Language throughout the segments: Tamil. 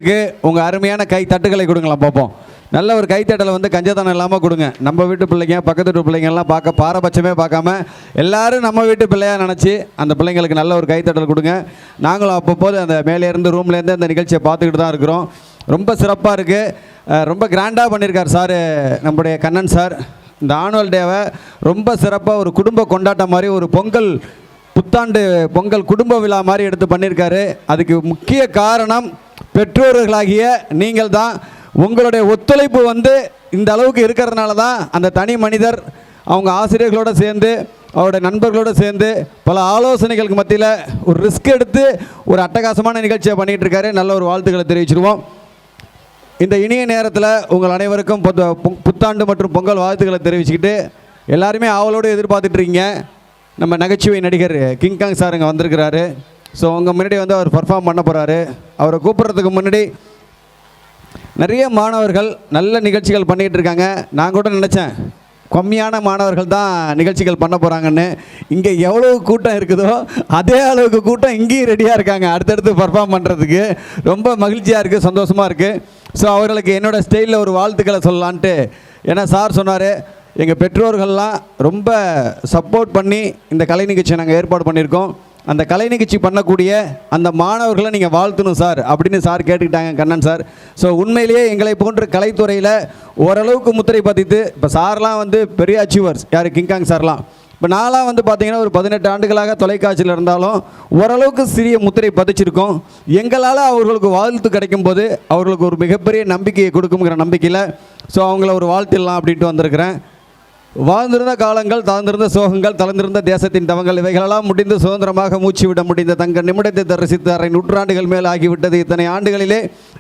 நடிகருக்கு உங்கள் அருமையான கை தட்டுகளை கொடுங்களா பார்ப்போம். நல்ல ஒரு கைத்தட்டலை வந்து கஞ்சத்தனம் இல்லாமல் கொடுங்க. நம்ம வீட்டு பிள்ளைங்க பக்கத்து வீட்டு பிள்ளைங்கள்லாம் பார்க்க பாரபட்சமே பார்க்காம எல்லாரும் நம்ம வீட்டு பிள்ளையாக நினச்சி அந்த பிள்ளைங்களுக்கு நல்ல ஒரு கைத்தட்டல் கொடுங்க. நாங்களும் அப்பப்போது அந்த மேலேருந்து ரூம்லேருந்து அந்த நிகழ்ச்சியை பார்த்துக்கிட்டு தான் இருக்கிறோம். ரொம்ப சிறப்பாக இருக்குது. ரொம்ப கிராண்டாக பண்ணியிருக்கார் சார், நம்முடைய கண்ணன் சார். இந்த ஆனுவல் டேவை ரொம்ப சிறப்பாக ஒரு குடும்ப கொண்டாட்டம் மாதிரி ஒரு புத்தாண்டு பொங்கல் குடும்ப விழா மாதிரி எடுத்து பண்ணியிருக்காரு. அதுக்கு முக்கிய காரணம் பெற்றோர்களாகிய நீங்கள் தான். உங்களுடைய ஒத்துழைப்பு வந்து இந்த அளவுக்கு இருக்கிறதுனால தான் அந்த தனி மனிதர் அவங்க ஆசிரியர்களோடு சேர்ந்து அவருடைய நண்பர்களோடு சேர்ந்து பல ஆலோசனைகளுக்கு மத்தியில் ஒரு ரிஸ்க் எடுத்து ஒரு அட்டகாசமான நிகழ்ச்சியை பண்ணிகிட்ருக்காரு. நல்ல ஒரு வாழ்த்துக்களை தெரிவிச்சிருவோம். இந்த இனிய நேரத்தில் உங்கள் அனைவருக்கும் புத்தாண்டு மற்றும் பொங்கல் வாழ்த்துக்களை தெரிவிச்சுக்கிட்டு எல்லாருமே ஆவலோடு எதிர்பார்த்துட்ருக்கீங்க. நம்ம நகைச்சுவை நடிகர் கிங்காங் சார் இங்கே வந்திருக்கிறாரு. ஸோ உங்கள் முன்னாடி வந்து அவர் பர்ஃபார்ம் பண்ண போகிறாரு. அவரை கூப்பிட்றதுக்கு முன்னாடி நிறைய மாணவர்கள் நல்ல நிகழ்ச்சிகள் பண்ணிகிட்டு இருக்காங்க. நான் கூட நினச்சேன் கம்மியான மாணவர்கள் தான் நிகழ்ச்சிகள் பண்ண போகிறாங்கன்னு. இங்கே எவ்வளோ கூட்டம் இருக்குதோ அதே அளவுக்கு கூட்டம் இங்கேயும் ரெடியாக இருக்காங்க அடுத்தடுத்து பர்ஃபார்ம் பண்ணுறதுக்கு. ரொம்ப மகிழ்ச்சியாக இருக்குது, சந்தோஷமாக இருக்குது. ஸோ அவர்களுக்கு என்னோடய ஸ்டைலில் ஒரு வாழ்த்துக்களை சொல்லலான்ட்டு, ஏன்னா சார் சொன்னார் எங்கள் பெற்றோர்கள்லாம் ரொம்ப சப்போர்ட் பண்ணி இந்த கலை நிகழ்ச்சியை நாங்கள் ஏற்பாடு பண்ணியிருக்கோம். அந்த கலை நிகழ்ச்சி பண்ணக்கூடிய அந்த மாணவர்களை நீங்கள் வாழ்த்தணும் சார் அப்படின்னு சார் கேட்டுக்கிட்டாங்க கண்ணன் சார். ஸோ உண்மையிலேயே எங்களை போன்ற கலைத்துறையில் ஓரளவுக்கு முத்திரை பதித்து இப்போ சார்லாம் வந்து பெரிய அச்சீவர்ஸ், யார் கிங்காங் சார்லாம். இப்போ நான்லாம் வந்து பார்த்திங்கன்னா ஒரு 18 ஆண்டுகளாக தொலைக்காட்சியில் இருந்தாலும் ஓரளவுக்கு சிறிய முத்திரை பதிச்சிருக்கோம். எங்களால் அவர்களுக்கு வாழ்த்து கிடைக்கும்போது அவர்களுக்கு ஒரு மிகப்பெரிய நம்பிக்கையை கொடுக்குங்கிற நம்பிக்கையில் ஸோ அவங்கள ஒரு வாழ்த்திடலாம் அப்படின்ட்டு வந்திருக்கிறேன். வாழ்ந்திருந்த காலங்கள், தாழ்ந்திருந்த சோகங்கள், தளர்ந்திருந்த தேசத்தின் தவங்கள், இவைகளெல்லாம் முடிந்து சுதந்திரமாக மூச்சு விட முடிந்த தங்க நிமிடத்தை தரிசித்து அரை நூற்றாண்டுகள் மேல் ஆகிவிட்டது. இத்தனை ஆண்டுகளிலே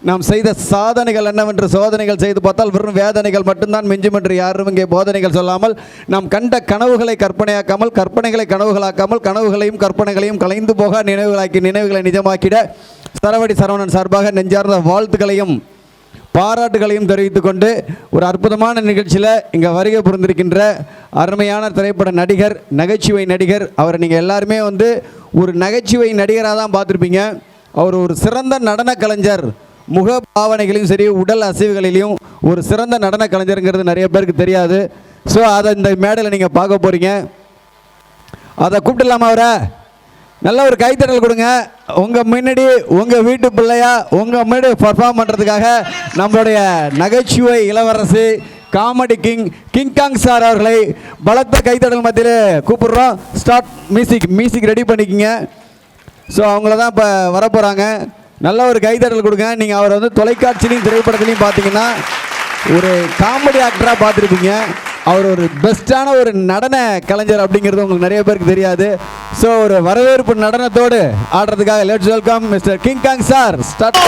நாம் செய்த சாதனைகள் என்னவென்று சோதனைகள் செய்து பார்த்தால் வெறும் வேதனைகள் மட்டும்தான் மிஞ்சும் என்று யாரும் இங்கே போதனைகள் சொல்லாமல், நாம் கண்ட கனவுகளை கற்பனையாக்காமல், கற்பனைகளை கனவுகளாக்காமல், கனவுகளையும் கற்பனைகளையும் கலைந்து போக நினைவுகளாக்கி நினைவுகளை நிஜமாக்கிட சரவடி சரவணன் சார்பாக நெஞ்சார்ந்த வாழ்த்துக்களையும் பாராட்டுகளையும் தெரிவித்து கொண்டு ஒரு அற்புதமான நிகழ்ச்சியில் இங்கே வருகை புரிந்திருக்கின்ற அருமையான திரைப்பட நடிகர், நகைச்சுவை நடிகர். அவரை நீங்கள் எல்லாருமே வந்து ஒரு நகைச்சுவை நடிகராக தான் பார்த்துருப்பீங்க. அவர் ஒரு சிறந்த நடன கலைஞர். முக பாவனைகளையும் சரி, உடல் அசைவுகளிலையும் ஒரு சிறந்த நடன கலைஞருங்கிறது நிறைய பேருக்கு தெரியாது. ஸோ அதை இந்த மேடையில் நீங்கள் பார்க்க போகிறீங்க. அதை கூப்பிடலாமா? அவரை நல்ல ஒரு கைத்தட்டல் கொடுங்க. உங்கள் முன்னாடி உங்கள் வீட்டு பிள்ளையா உங்கள் முன்னாடி பர்ஃபார்ம் பண்ணுறதுக்காக நம்மளுடைய நகைச்சுவை இளவரசி காமெடி கிங்காங் சார் அவர்களை பலத்த கைத்தட்டல் மத்தியில் கூப்பிடுறோம். ஸ்டார்ட் மியூசிக் ரெடி பண்ணிக்கிங்க. ஸோ அவங்கள தான் இப்போ வரப்போகிறாங்க. நல்ல ஒரு கைத்தட்டல் கொடுங்க. நீங்கள் அவரை வந்து தொலைக்காட்சிலையும் திரைப்படத்துலையும் பார்த்தீங்கன்னா ஒரு காமெடி ஆக்டராக பார்த்துருப்பீங்க. அவர் ஒரு பெஸ்ட்டான ஒரு நடன கலைஞர் அப்படிங்கிறது உங்களுக்கு நிறைய பேருக்கு தெரியாது. ஸோ ஒரு வரவேற்பு நடனத்தோடு ஆடுறதுக்காக let's welcome mister King Kong sir. Start.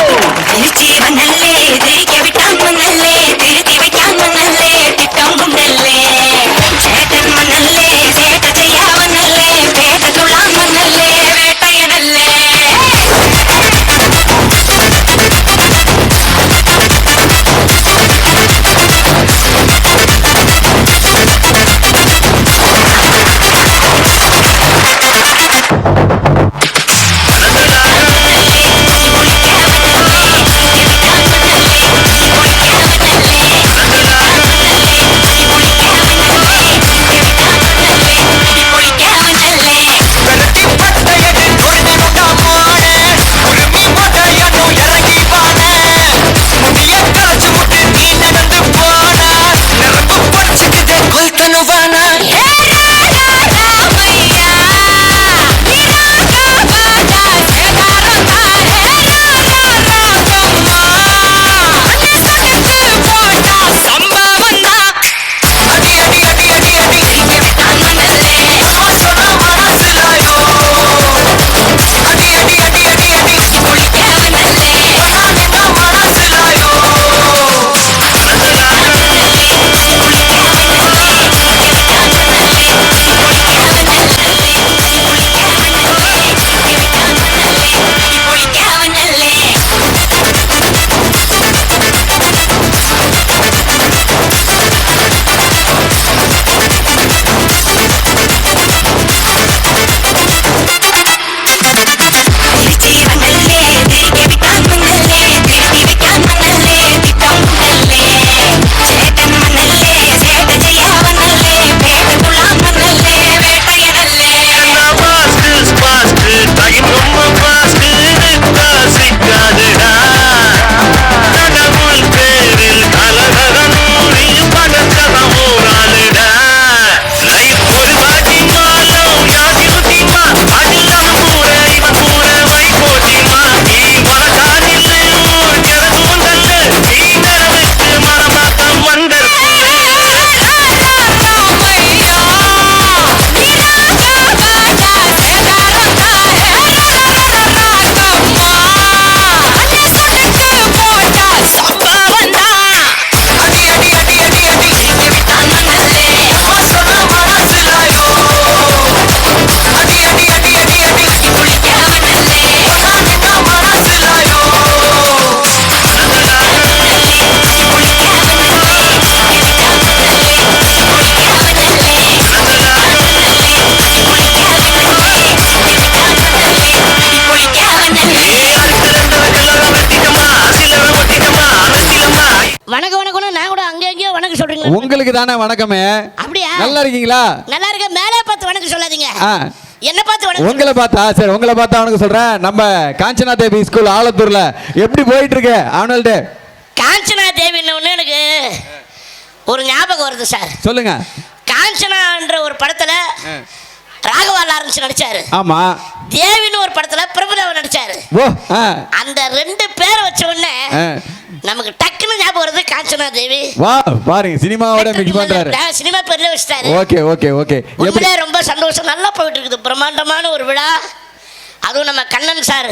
உங்களுக்கு தானே வணக்கமே. அப்படியா? நல்லா இருக்கீங்களா? நல்லா இருக்க. மேலே பார்த்து வணக்கம் சொல்லாதீங்க. என்ன பார்த்து வணக்கம்? உங்களை பார்த்தா சரி, உங்களை பார்த்தா வணக்கம் சொல்றேன். நம்ம காஞ்சனா தேவி ஸ்கூல் ஆலத்தூர்ல எப்படி போயிட்டு இருக்கு ஆனுவல் டே? காஞ்சனா தேவின்னு ஒன்று எனக்கு ஒரு ஞாபகம் வருது சார். சொல்லுங்க. காஞ்சனான்ற ஒரு படத்துல ராகவா லாரன்ஸ் நடிச்சாரு. ஆமா. தேவின்னு ஒரு படத்துல பிரபுதேவா நடிச்சாரு. ஓ. அந்த ரெண்டு பேரை வச்ச உடனே நமக்கு டக்குன்னு ஞாபகம் வருது காஞ்சனா தேவி. வா பாருங்க, சினிமாவோட மிக்ஸ் பண்றாரு. சினிமா பேர்ல வச்சிட்டாரு. Okay okay okay. உண்மையிலே ரொம்ப சந்தோஷம். நல்லா போயிட்டு இருக்குது. பிரம்மாண்டமான ஒரு விழா. அதுவும் நம்ம கண்ணன் சார்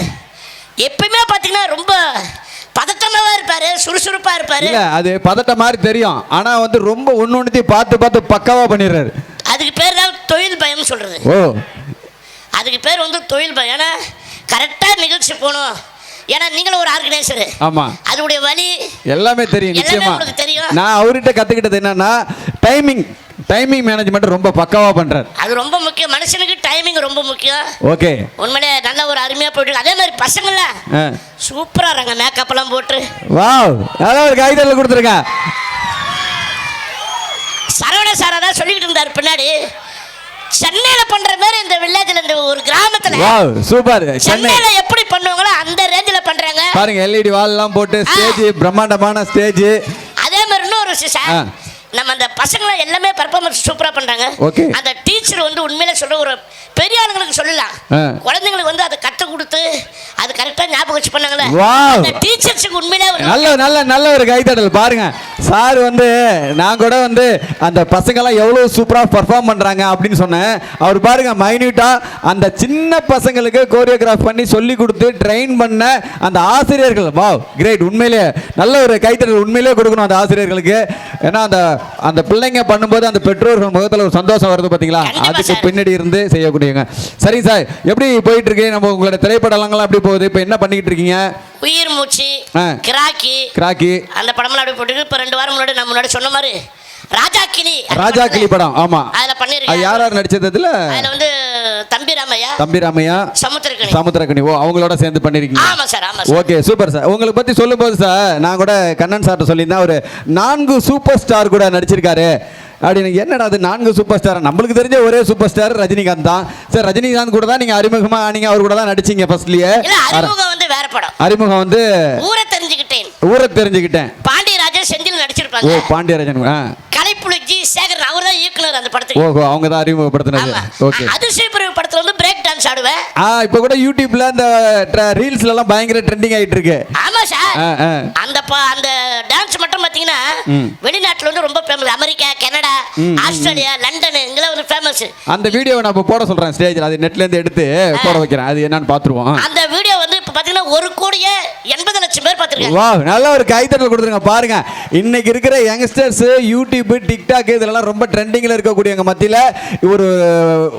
எப்பயுமே பாத்தீங்கன்னா ரொம்ப பதட்டமாவா இருப்பாரு, சுறுசுறுப்பா இருப்பாரு. இல்ல அது பதட்ட மாதிரி தெரியும், ஆனா வந்து ரொம்ப ஒன்னொன்னுத்தையும் பார்த்து பார்த்து பக்காவா பண்ணிடுறாரு. அதுக்கு பேர் தான் தொழில் பயம் சொல்றது. ஓ. அதுக்கு பேர் வந்து தொழில் பயம். ஏன்னா கரெக்டா நிகழ்ச்சி போகணும். ஏன்னா நீங்களும் ஒரு ஆர்கனைசர். ஆமா. அதோடைய வழி எல்லாமே தெரியும். நிச்சயமா தெரியும். நான் அவர்கிட்ட கத்துக்கிட்டது என்னன்னா டைமிங் மேனேஜ்மெண்ட் ரொம்ப பக்காவா பண்றாரு. அது ரொம்ப முக்கியம். மனுஷனுக்கு டைமிங் ரொம்ப முக்கியம். ஓகே. உண்மையிலே நல்ல ஒரு அருமையா போயிட்டு. அதே மாதிரி பசங்கள்லாம் சூப்பரா இருக்காங்க. மேக்கப் எல்லாம் போட்டு. வாவ். நல்ல ஒரு கைதட்டல் கொடுத்துருங்க. சரவண சார் அதான் சொல்லிக்கிட்டு இருந்தார் பின்னாடி. சென்னையில பண்ற மாதிரி இந்த வில்லேஜ்ல இந்த ஒரு கிராமத்துல வாவ் சூப்பர். சென்னையில எப்படி பண்ணுவாங்களோ அந்த ரேஞ்சில பண்றாங்க. பாருங்க, எல்இடி வால் எல்லாம் போட்டு ஸ்டேஜ், பிரம்மாண்டமான ஸ்டேஜ். அதே மாதிரி இன்னொரு விஷயம், நம்ம அந்த பசங்க எல்லாமே பெர்ஃபார்மன்ஸ் சூப்பரா பண்றாங்க. அந்த டீச்சர் வந்து உண்மையிலே சொல்ற ஒரு பெரிய ஆளுங்களுக்கு சொல்லலாம், குழந்தைங்களுக்கு வந்து அதை கத்து கொடுத்து அது கரெக்டா ஞாபகம் வச்சு பண்ணாங்களே அந்த டீச்சர்ஸ்க்கு உண்மையிலே நல்ல நல்ல நல்ல ஒரு கைதட்டல். பாருங்க சார் வந்து நான் கூட வந்து அந்த பசங்க எல்லாம் எவ்வளவு சூப்பரா பெர்ஃபார்ம் பண்றாங்க அப்படின்னு சொன்னேன். அவர் பாருங்க மைன்யூட்டா அந்த சின்ன பசங்களுக்கு கோரியோகிராஃப் பண்ணி சொல்லி கொடுத்து ட்ரெயின் பண்ண அந்த ஆசிரியர்கள். Wow great. உண்மையிலே நல்ல ஒரு கைதட்டல் உண்மையிலே கொடுக்கணும் அந்த ஆசிரியர்களுக்கு. ஏன்னா அந்த பிள்ளைங்க பண்ணும்போது அந்த பெற்றோர்கள் முகத்தில் ஒரு சந்தோஷம் வருது பார்த்தீங்களா, அதுக்கு பின்னாடி இருந்து செய்யக்கூடியவங்க. சரி சார், எப்படி போயிட்டு இருக்கு நம்ம உங்களோட திரைப்படங்கள்லாம் எப்படி போகுது? இப்போ என்ன பண்ணிக்கிட்டு இருக்கீங்க? உயிர் மூச்சு, கிராக்கி அந்த படம்லாம் அப்படியே போட்டு இப்போ 2 வாரம் முன்னாடி நம்ம முன்னாடி சொன்ன மாதிரி ராஜாக்கிளி படம். ஆமா, அதுல பண்ணிருக்கேன். யார் யார் நடிச்சது? அதுல வந்து தம்பி ராமையா, சமுத்திரக்கனி. ஓ, அவங்களோட சேர்ந்து பண்ணிருக்கீங்க. ஆமா சார், ஆமா சார். Okay super sir. உங்களை பத்தி சொல்லும்போது சார் நான் கூட கண்ணன் சார்ட்ட சொல்லியிருந்தேன், ஒரு 4 சூப்பர் ஸ்டார் கூட நடிச்சிருக்காரு அப்படின்னு. என்னடா அது 4 சூப்பர் ஸ்டார்? நம்மளுக்கு தெரிஞ்ச ஒரே சூப்பர் ஸ்டார் ரஜினிகாந்த் தான். சார் ரஜினிகாந்த் கூட தான் நீங்க அறிமுகமா நீங்க அவர் கூட தான் நடிச்சீங்க ஃபர்ஸ்ட்லயே. அறிமுகம் வந்து வேற படம். அறிமுகம் வந்து ஊரை தெரிஞ்சுக்கிட்டேன். பாண்டியராஜன் செந்தில் நடிச்சிருப்பாங்க. ஓ, பாண்டியராஜன். கலைப்புலி சேகர் அவர் தான் இயக்குனர் அந்த படத்துக்கு. ஓஹோ, அவங்க தான் அறிமுகப்படுத்தினது. ஓகே. அதிசயப்பிரவு படத்துல வந்து பிரேக் டான்ஸ் ஆடுவேன். இப்போ கூட யூடியூப்ல அந்த ரீல்ஸ்ல எல்லாம் பயங்கர ட்ரெண்டிங் ஆயிட்டு இருக்கு. ஆமா சார். அந்த டான்ஸ் மட்டும் பாத்தீங்கன்னா வெளிநாட்டுல வந்து ரொம்ப famous. America, Canada, Australia, London இங்கெல்லாம் வந்து ஃபேமஸ். அந்த வீடியோவை நான் போட சொல்றேன் ஸ்டேஜ்ல. அது நெட்ல இருந்து எடுத்து போட வைக்கிறேன். அது என்னன்னு பாத்துருவோம். அந்த வீடியோ வந்து இப்ப பாத்தீங்கன்னா 1,80,00,000 பேர் பாத்துருக்காங்க. வாவ், நல்ல ஒரு கைத்தட்டல் கொடுத்துருங்க. பாருங்க, இன்னைக்கு இருக்கிற யங்ஸ்டர்ஸ் யூடியூப், டிக்டாக் இதெல்லாம் ரொம்ப ட்ரெண்டிங்ல இருக்கக்கூடியவங்க மத்தியில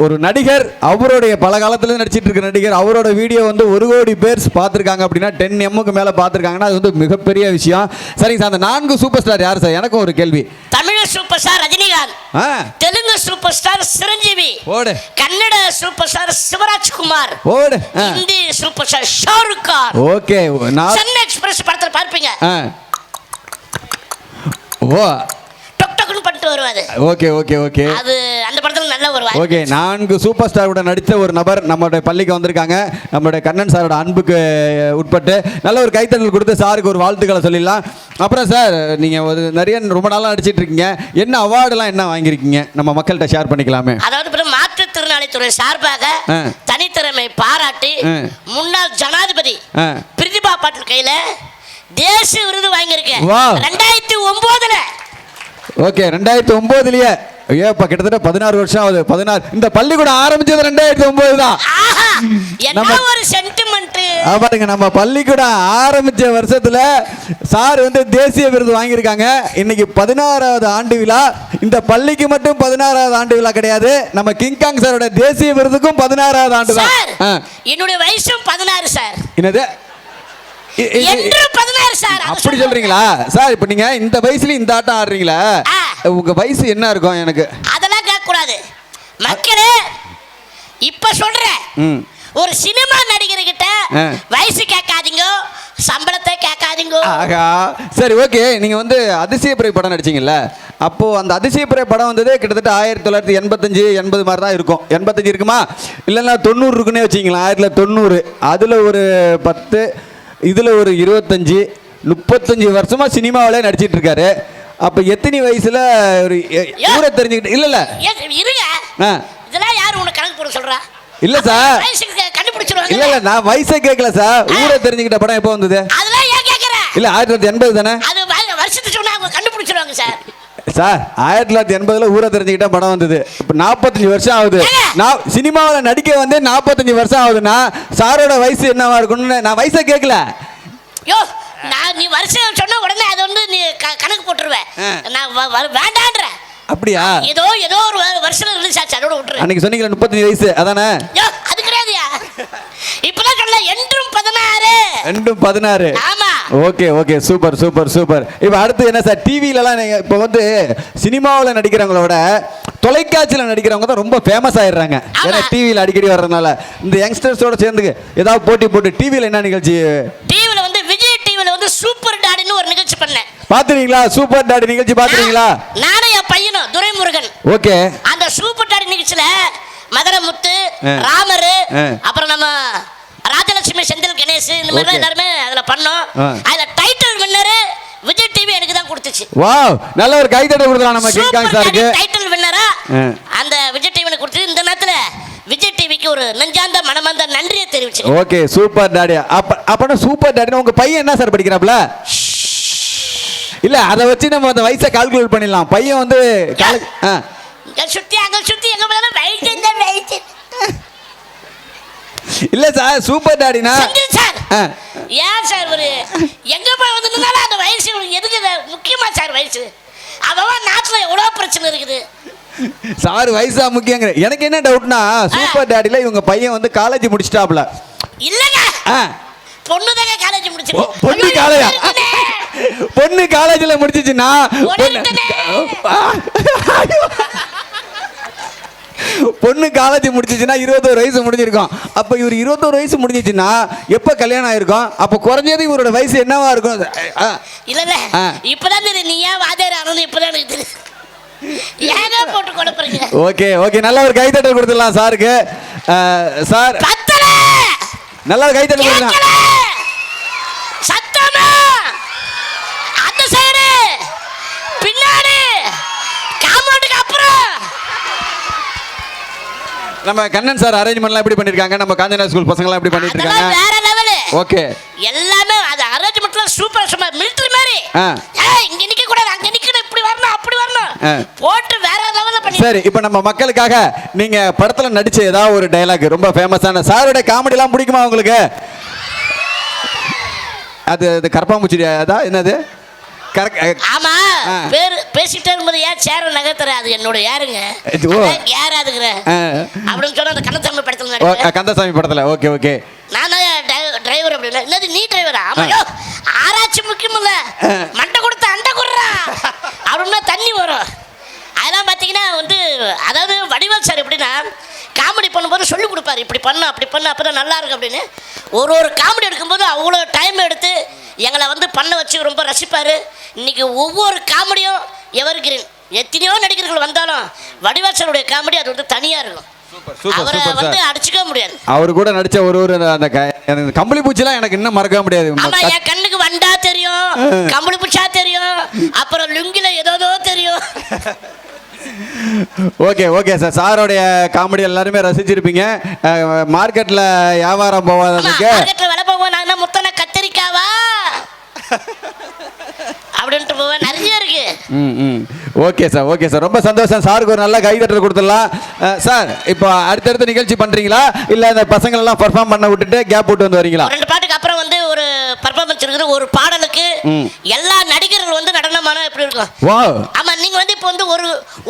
ஒரு நடிகர், அவருடைய பல காலத்துல நடிச்சிட்டு இருக்கிற நடிகர், அவரோட வீடியோ வந்து 1 கோடி பேர் பார்த்திருக்காங்க அப்படின்னா 10M மேல பார்த்திருக்காங்கன்னா அது வந்து மிகப்பெரிய விஷயம். சரிங்க சார், அந்த 4 சூப்பர் ஸ்டார் யார் சார்? எனக்கும் ஒரு கேள்வி. Tamil super star Rajinikanth, Telugu super star Chiranjeevi, Kannada super star Shivarajkumar, Hindi super star Shahrukh Khan. Okay, Chennai express படத்துல பார்ப்பீங்க. Oh, okay okay okay. அது அந்த படத்துல நல்ல ஒரு வாய்ப்பு. ஓகே, 4 சூப்பர் ஸ்டார் கூட நடித்த ஒரு நபர் நம்மளுடைய பள்ளிக்கு வந்திருக்காங்க. நம்மளுடைய கண்ணன் சாரோட அன்புக்கு உட்பட்டு நல்ல ஒரு கைத்தட்டல் கொடுத்து சாருக்கு ஒரு வாழ்த்துக்களை சொல்லிடலாம். அப்புறம் சார், நீங்க நிறைய ரொம்ப நாளா நடிச்சிட்டு இருக்கீங்க. என்ன அவார்டுலாம் என்ன வாங்கியிருக்கீங்க? நம்ம மக்கள்கிட்ட ஷேர் பண்ணிக்கலாமே. அதாவது மாற்றுத்திறனாளித்துறை சார்பாக தனித்திறமை பாராட்டி முன்னாள் ஜனாதிபதி பிரதிபா பாட்டீல் கையில தேசிய விருது வாங்கியிருக்கேன் 2009. ஓகே, 2009லயே. ஐயோப்பா, கிட்டத்தட்ட 16 வருஷம் ஆகுது. 16. இந்த பள்ளிக்கூடம் ஆரம்பிச்சது 2009 தான். நம்ம ஒரு சென்டிமெண்ட். பாருங்க, நம்ம பள்ளிக்கூடம் ஆரம்பிச்ச வருஷத்துல சார் வந்து தேசிய விருது வாங்கியிருக்காங்க. இன்னைக்கு 16வது ஆண்டு விழா. இந்த பள்ளிக்கு மட்டும் 16வது ஆண்டு விழா கிடையாது, நம்ம கிங்காங் சாரோட தேசிய விருதுக்கும் 16வது ஆண்டு தான். என்னுடைய வயசும் 16 சார். என்னது? அப்படி சொல்றீங்களா சார்? இப்ப நீங்க இந்த வயசுல இந்த ஆட்டம் ஆடுறீங்களா? உங்க வயசு என்ன இருக்கும்? எனக்கு அதெல்லாம் கேட்க கூடாது மக்களே. இப்ப சொல்றேன், ஒரு சினிமா நடிகர் கிட்ட வயசு கேட்காதீங்க, சம்பளத்தை கேட்காதீங்க. ஆகா சரி ஓகே. நீங்கள் வந்து அதிசயப்பிறை படம் நடிச்சிங்கல்ல, அப்போது அந்த அதிசயப்பிறை படம் வந்தது கிட்டத்தட்ட 1985 80 மாதிரி தான் இருக்கும். 85 இருக்குமா, இல்லைன்னா 90 இருக்குன்னே வச்சிங்களா. 1990 அதில் ஒரு 10, இதில் ஒரு 25, 35 வருஷமாக சினிமாவிலே நடிச்சிட்டு இருக்காரு. அப்போ எத்தனை வயசில் ஒரு ஊரை தெரிஞ்சுக்கிட்டு இல்லை இருங்க. இதெல்லாம் யார் உனக்கு கணக்கு போட சொல்கிறா? இல்லை சார், கண்டுபிடிச்சிருவாங்க. இல்லை நான் வயசை கேட்கல சார், ஊரை தெரிஞ்சுக்கிட்ட படம் எப்போ வந்தது? அதெல்லாம் ஏன் கேட்குறேன்? இல்லை 1980 தானே? அது வருஷத்துக்கு சொன்னா அவங்க கண்டுபிடிச்சிருவாங்க சார். சார் 1980 ஊரை தெரிஞ்சுக்கிட்ட படம் வந்தது. இப்போ 45 வருஷம் ஆகுது. நான் சினிமாவில் நடிக்க வந்து 45 வருஷம் ஆகுதுன்னா சாரோட வயசு என்னவா இருக்கும்னு நான் வயசை கேட்கல. யோ நான் நீ வருஷம் சொன்ன உடனே அதை வந்து நீ கணக்கு போட்டுருவேன். நான் வேண்டான்ற. அப்படியா? ஏதோ ஒரு வருஷம் ரிலீஸ் ஆச்சு, அதோட விட்டுரு. அன்னைக்கு சொன்னீங்களா 35 வயசு, அதானே? அது கிடையாதுயா. இப்பதான் சொல்ல என்றும் 16. என்றும் 16. ஆமா. Okay okay super super super. இப்போ அடுத்து என்ன சார், டிவிலலாம் நீங்கள் இப்போ வந்து சினிமாவில் நடிக்கிறவங்கள விட தொலைக்காட்சியில் நடிக்கிறவங்க தான் ரொம்ப ஃபேமஸ் ஆயிடுறாங்க. ஏன்னா டிவியில் அடிக்கடி வர்றதுனால இந்த யங்ஸ்டர்ஸோட சேர்ந்து ஏதாவது போட்டி போட்டு டிவியில் என்ன நிகழ்ச்சி? டிவியில் வந்து விஜய் டிவியில் வந்து சூப்பர் டாடின்னு ஒரு நிகழ்ச்சி பண்ணேன். பாத்துறீங்களா? சூப்பர் டாடி நிகழ்ச்சி பாத்துறீங்களா? நானும் என் பையனும் துரைமுருகன். ஓகே. அந்த சூப்பர் டாடி நிகழ்ச்சியில மதுரமுத்து, ராமர், அப்புறம் நம்ம ராஜலட்சுமி, செந்தில் கணேஷ், இந்த மாதிரி எல்லாருமே அதுல பண்ணோம். அதுல டைட்டில் வின்னர் விஜய் டிவி எனக்கு தான் கொடுத்துச்சு. வாவ், நல்ல ஒரு கைதட்டல் கொடுக்கலாம் நம்ம கிங் காங் சாருக்கு. டைட்டில் வின்னரா அந்த விஜய் டிவி கொடுத்து இந்த நேரத்துல விஜய் டிவிக்கு ஒரு நெஞ்சார்ந்த மனமார்ந்த நன்றியை தெரிவிச்சு. Okay super daddy. அப்பனா சூப்பர் டாடி உங்க பையன் என்ன சார் படிக்கிறாப்ல? இல்ல அதை வச்சு நம்ம அந்த வயசை கால்குலேட் பண்ணிடலாம். பையன் வந்து சுத்தி அங்க சுத்தி எங்க போனாலும் வெயிட் இந்த வெயிட். இல்ல சார் சூப்பர் டாடினா சார் ஏன் சார் ஒரு எங்க போய் வந்ததுனால அந்த வயசு எதுக்கு முக்கியமா சார் வயசு? அவன் நாட்டுல எவ்வளவு பிரச்சனை இருக்குது. சார் வயசா முக்கியங்கிற. எனக்கு என்ன டவுட்னா சூப்பர் டாடில இவங்க பையன் வந்து காலேஜ் முடிச்சிட்டாப்ல. இல்லங்க பொண்ணுதாங்க காலேஜ் முடிச்சிருக்கு. பொண்ணு காலேஜா? பொண்ணு காலேஜ்ல முடிச்சிச்சுன்னா பொண்ணு காலேஜ் முடிச்சிச்சுன்னா 21 வயசு முடிஞ்சிருக்கும். அப்ப இவர் 21 வயசு முடிஞ்சிச்சுன்னா எப்ப கல்யாணம் ஆயிருக்கும்? அப்ப குறைஞ்சது இவரோட வயசு என்னவா இருக்கும்? இல்ல இப்பதான் தெரியும். நீ ஏன் வாதேர ஆனது இப்பதான் எனக்கு தெரியும். ஏங்க போட்டு கொடுப்பீங்க. ஓகே ஓகே, நல்ல ஒரு கைத்தட்டல் கொடுத்துடலாம் சாருக்கு. சார் நல்ல ஒரு கைத்தட்டல் கொடுக்கலாம். சத்தமா அந்த சைடு பின்னாடி காம்பவுண்டுக்கு அப்புறம் நம்ம கண்ணன் சார் அரேஞ்ச்மென்ட்லாம் எப்படி பண்ணிருக்காங்க? நம்ம காஞ்சனா ஸ்கூல் பசங்க எல்லாம் எப்படி பண்ணிட்டு இருக்காங்க? வேற லெவல். ஓகே. எல்லாமே அது அரேஞ்ச்மென்ட்லாம் சூப்பர் சூப்பர் மிலிட்டரி மாதிரி. இங்க நிக்க கூடாது, அங்க நிக்கணும், இப்படி வரணும், அப்படி வரணும் போட்டு வேற லெவல்ல பண்ணி. சரி, இப்போ நம்ம மக்களுக்காக நீங்க படத்துல நடிச்ச ஏதாவது ஒரு டயலாக் ரொம்ப ஃபேமஸான சாரோட காமெடி எல்லாம் பிடிக்குமா உங்களுக்கு? அது கரப்பாம்பூச்சி அதான் என்னது? ஆமா பேர் பேசிட்டே இருக்கும்போது ஏன் சேர நகர்த்துற? அது என்னோட யாருங்க யாராதுக்குற அப்படின்னு சொன்னா அந்த கந்தசாமி படத்துல கந்தசாமி படத்துல. Okay okay. நான் டிரைவர் அப்படின்னு என்னது நீ டிரைவரா? ஆமா ஆராய்ச்சி முக்கியம் இல்ல, மண்டை கொடுத்த அண்டை கொடுறா அப்படின்னா தண்ணி வரும். அதெல்லாம் பார்த்தீங்கன்னா வந்து அதாவது வடிவேல் சார் எப்படின்னா காமெடி பண்ணும்போது சொல்லி கொடுப்பாரு, இப்படி பண்ண அப்படி பண்ண அப்போ தான் நல்லா இருக்கு அப்படின்னு. ஒரு காமெடி எடுக்கும்போது அவ்வளோ டைம் எடுத்து எங்களை வந்து பண்ண வச்சு ரொம்ப ரசிப்பார். இன்னைக்கு ஒவ்வொரு காமெடியும் எவர் கிரீன். எத்தனையோ நடிகர்கள் வந்தாலும் வடிவேல் சாருடைய காமெடி அது வந்து தனியாக இருக்கும். அவரை வந்து அடிச்சுக்க முடியாது. அவரு கூட நடிச்ச ஒரு அந்த கம்பளி பூச்சிலாம் எனக்கு இன்னும் மறக்க முடியாது. ஆமா, என் கண்ணுக்கு வண்டா தெரியும், கம்பளி பூச்சா தெரியும், அப்புறம் லுங்கில ஏதோ தெரியும். ஓகே ஓகே சார், சாரோடைய காமெடி எல்லாருமே ரசிச்சிருப்பீங்க. மார்க்கெட்ல வியாபாரம் போவாததுக்கு மார்க்கெட்ல விலை போவோம். நான் முத்தனை கத்திரிக்காவா அப்படின்ட்டு போவேன், நிறைய இருக்கு. ஓகே சார் ஓகே சார், ரொம்ப சந்தோஷம். சாருக்கு ஒரு நல்ல கைதட்டல் கொடுத்துடலாம். சார் இப்போ அடுத்தடுத்த நிகழ்ச்சி பண்றீங்களா இல்ல இந்த பசங்க எல்லாம் பெர்ஃபார்ம் பண்ண விட்டுட்டு கேப் விட்டு வந்து வரீங்களா? 2 பாட்டுக்கு அப்புறம் வந்து ஒரு பெர்ஃபார்மன்ஸ் இருக்குது. ஒரு பாடலுக்கு எல்லா நடிகர்கள் வந்து நடனமானா எப்படி இருக்கும்? வாவ். ஆமா, நீங்க வந்து இப்போ வந்து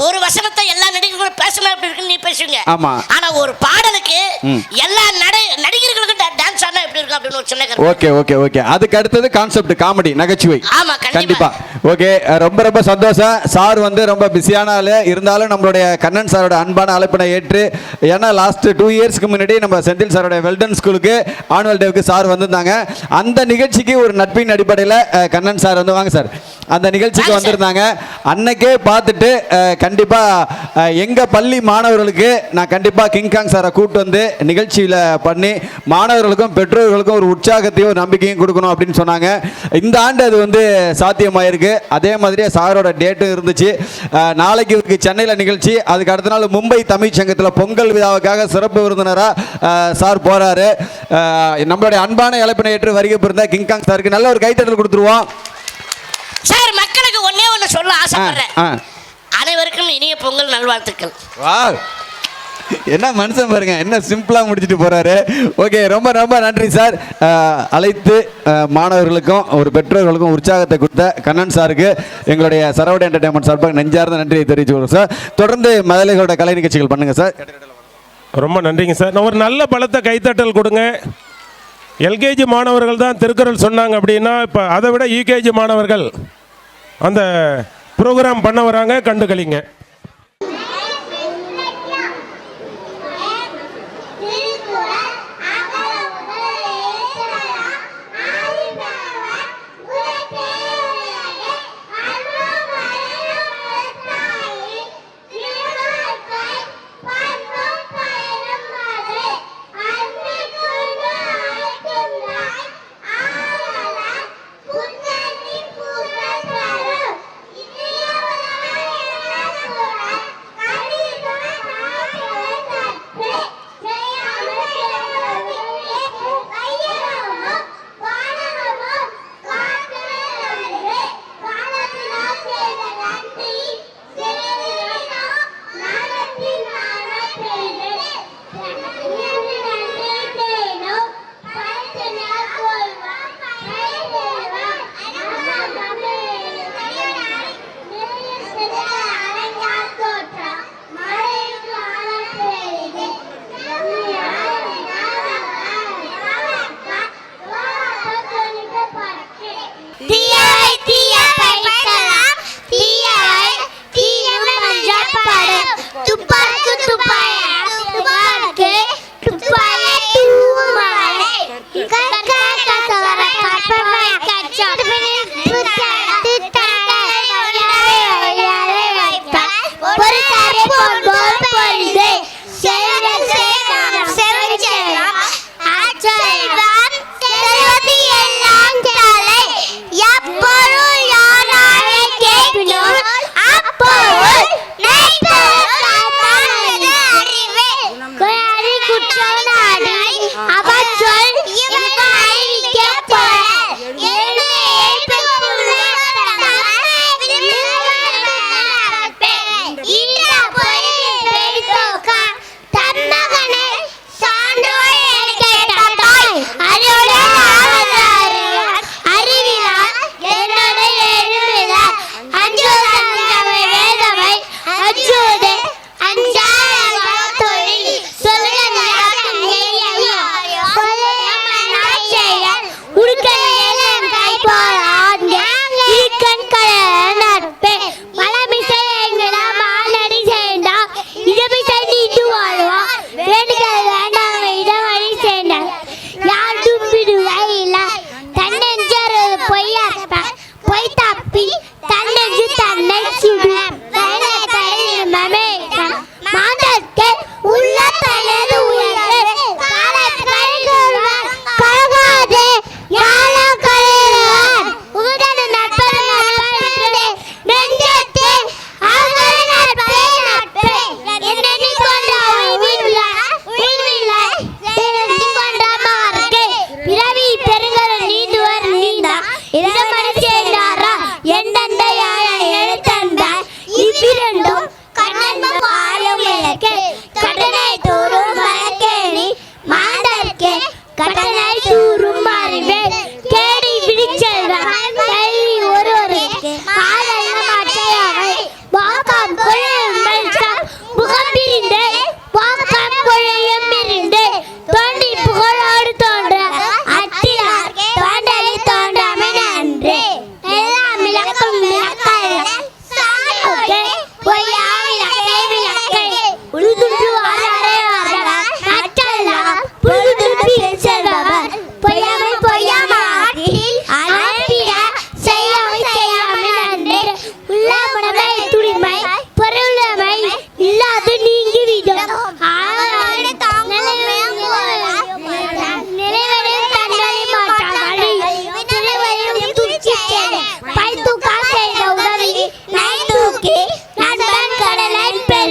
ஒரு வசனத்தை எல்லா நடிகர்களும் பேசினா எப்படி இருக்குன்னு நீ பேசுவீங்க. ஆமா. ஆனா ஒரு பாடலுக்கு எல்லா நடிகர்களுக்கும் டான்ஸ் ஆனா எப்படி இருக்கும்? இருக்கும் அப்படின்னு ஒரு சின்ன கருத்து. Okay okay okay. அதுக்கு அடுத்தது கான்செப்ட் காமெடி, நகைச்சுவை. ஆமா கண்டிப்பா. ஓகே, ரொம்ப ரொம்ப சந்தோஷம். சார் வந்து ரொம்ப பிஸியான ஆளு இருந்தாலும் நம்மளுடைய கண்ணன் சாரோட அன்பான அழைப்பினை ஏற்று, ஏன்னா லாஸ்ட் 2 இயர்ஸ்க்கு முன்னாடி நம்ம செந்தில் சாரோட வெல்டன் ஸ்கூலுக்கு ஆனுவல் டேவுக்கு சார் வந்திருந்தாங்க. அந்த நிகழ்ச்சிக்கு ஒரு நட்பின் அடிப்படையில் கண்ணன் சார் வந்து வாங்க சார் அந்த நிகழ்ச்சிக்கு வந்திருந்தாங்க. அன்னைக்கே பார்த்துட்டு கண்டிப்பா எங்க பள்ளி மாணவர்களுக்கு நான் கண்டிப்பா கிங்காங் சாரை கூப்பிட்டு வந்து நிகழ்ச்சியில பண்ணி மாணவர்களுக்கும் பெற்றோர்களுக்கும் ஒரு உற்சாகத்தையும் ஒரு நம்பிக்கையும் கொடுக்கணும் அப்படின்னு சொன்னாங்க. இந்த ஆண்டு அது வந்து சாத்தியமாயிருக்கு. அதே மாதிரியே சாரோட டேட்டும் இருந்துச்சு. நாளைக்கு இவருக்கு சென்னையில் நிகழ்ச்சி, அதுக்கு அடுத்த நாள் மும்பை தமிழ் சங்கத்தில் பொங்கல் விழாவுக்காக சிறப்பு விருந்தினராக சார் போறாரு. நம்மளுடைய அன்பான இழப்பினை ஏற்று வருகை புரிந்த கிங்காங் சாருக்கு நல்ல ஒரு கைத்தட்டல் கொடுத்துருவோம். சார், மக்களுக்கு ஒன்னே ஒன்று சொல்ல ஆசைப்படுறேன். அனைவருக்கும் இனிய பொங்கல் நல்வாழ்த்துக்கள். என்ன மனுஷன் பாருங்க, என்ன சிம்பிளா முடிச்சுட்டு போறாரு. ஓகே, ரொம்ப ரொம்ப நன்றி சார். அழைத்து மாணவர்களுக்கும் ஒரு பெற்றோர்களுக்கும் உற்சாகத்தை கொடுத்த கண்ணன் சாருக்கு எங்களுடைய சரவண என்டர்டைன்மெண்ட் சார்பாக நெஞ்சார்ந்த நன்றியை தெரிவிச்சுக்கிறோம் சார். தொடர்ந்து மதலைகளோட கலை நிகழ்ச்சிகள் பண்ணுங்க சார். ரொம்ப நன்றிங்க சார். ஒரு நல்ல பலத்தை கைத்தட்டல் கொடுங்க. எல்கேஜி மாணவர்கள் தான் திருக்குறள் சொன்னாங்க அப்படின்னா, இப்போ அதை விட யூகேஜி மாணவர்கள் அந்த ப்ரோக்ராம் பண்ண வராங்க, கண்டுகளிங்க.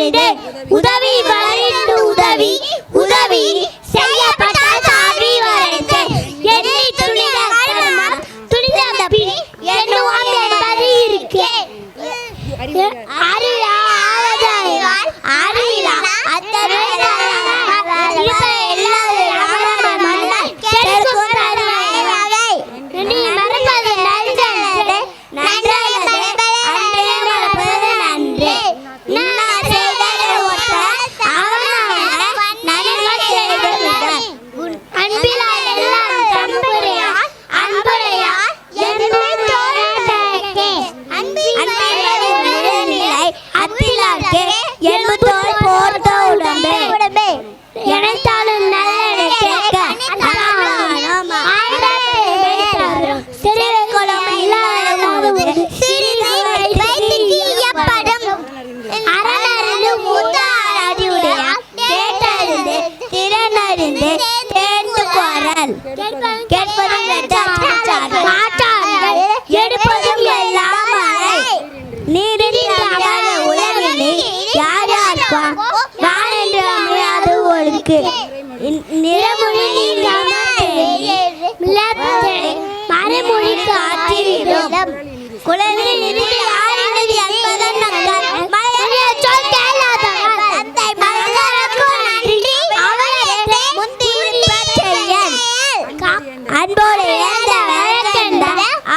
செய்து உதவி வரைந்து உதவி உதவி செய்யப்பட்ட சாவி வரைந்து எண்ணி துணித கர்மம் துணித பின் எண்ணுவாம் என்பது இருக்கு அறியா ஆவதாயால் அறியா அத்தனை நீ மறப்பது நன்றல்லது நன்றல்லது அன்றே மறப்பது நன்றே நான் செய்ததை ஒத்த அவனாக நன்மை செய்துவிடும் அன்பிலால் எல்லாம் தம்புரையா அன்புரையா என்னும் தோழர்களுக்கே அன்பிலால் நிலை அப்பிலார்க்கு என்பதோர் போர்த்த உடம்பே எனைத்தாலும் நல்லதை கேட்க எடுப்பதும் எல்லாம் நீரில் உலகிலே யார் யாருக்கும் நான் என்று அமையாது ஒழுக்கு நிறமொழி மறைமொழிக்கு ஆற்றிவிடும் குழந்தை யாரினது என்பதன் மக்கள் சொல் கேளாதவர் மனிதருக்கும் நன்றி அவர்களுக்கு முந்தியுன்பச் செயல் அன்போடு இழந்த வழக்கென்ற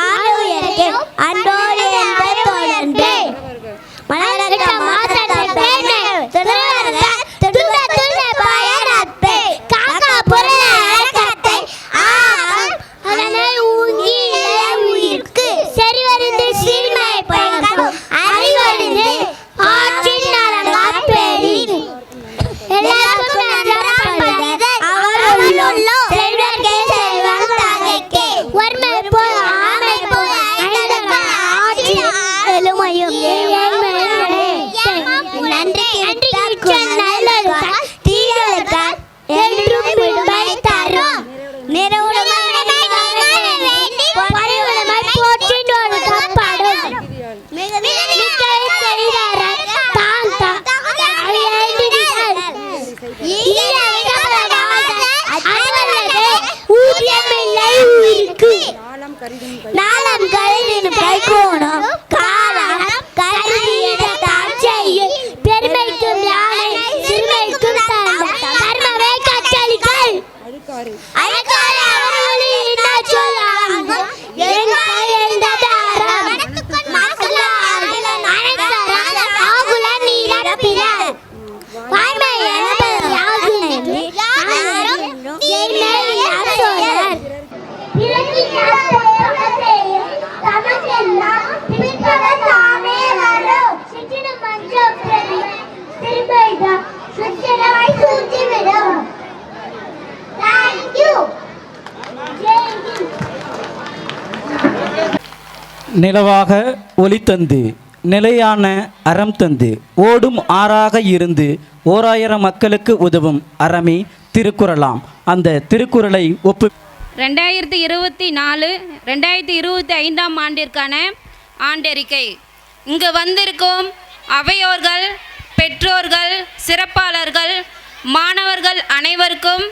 ஆளுயருக்கு அன்போடு என்ற தொடர்ந்து மலரற்ற மாற்றத்தை பேண துறவரத துண துண பயனத்தை காக்கா பொருள அடக்கத்தை அதனை ஊங்கி உயிர்க்கு சரிவறிந்து சீர்மை பயக்கும் அறிவறிந்து ஆற்றின் நலம் காப்பேரின் எல்லாருக்கும் நன்றாக அவர் உள்ளோ செல்வர்க்கே செல்வம் தகைக்கே ஒருமை போல் ஆமை போல் அழகா ஆட்சி எழுமையும் நன்றி நல்லதுதான் தீயதுதான் என்றும் விடுமை தரும் நிறவுடைமை பரிவுடைமை போற்றின் ஒழுக்கப்படும் நாளம் கருதினும் கைகோணும் காலம் கருதியிட தாட்சையில் பெருமைக்கும் யானை சிறுமைக்கும் தர்மமே கற்றளிகள் அழுக்காறு அவர்களே என்ன சொல்லாங்க எங்கள் எழுந்ததாரம் ஆகுல நீரப்பிற வாய்மை எனப்பது யாகுனென்று யாரும் என்மேல் யார் சொன்னார் நிலவாக ஒளி தந்து நிலையான அறம் தந்து ஓடும் ஆறாக இருந்து 1000 மக்களுக்கு உதவும் அறமே திருக்குறளாம். அந்த திருக்குறளை 2024-2025 ஆண்டிற்கான ஆண்டறிக்கை. இங்கு வந்திருக்கும் அவையோர்கள், பெற்றோர்கள், சிறப்பாளர்கள், மாணவர்கள் அனைவருக்கும்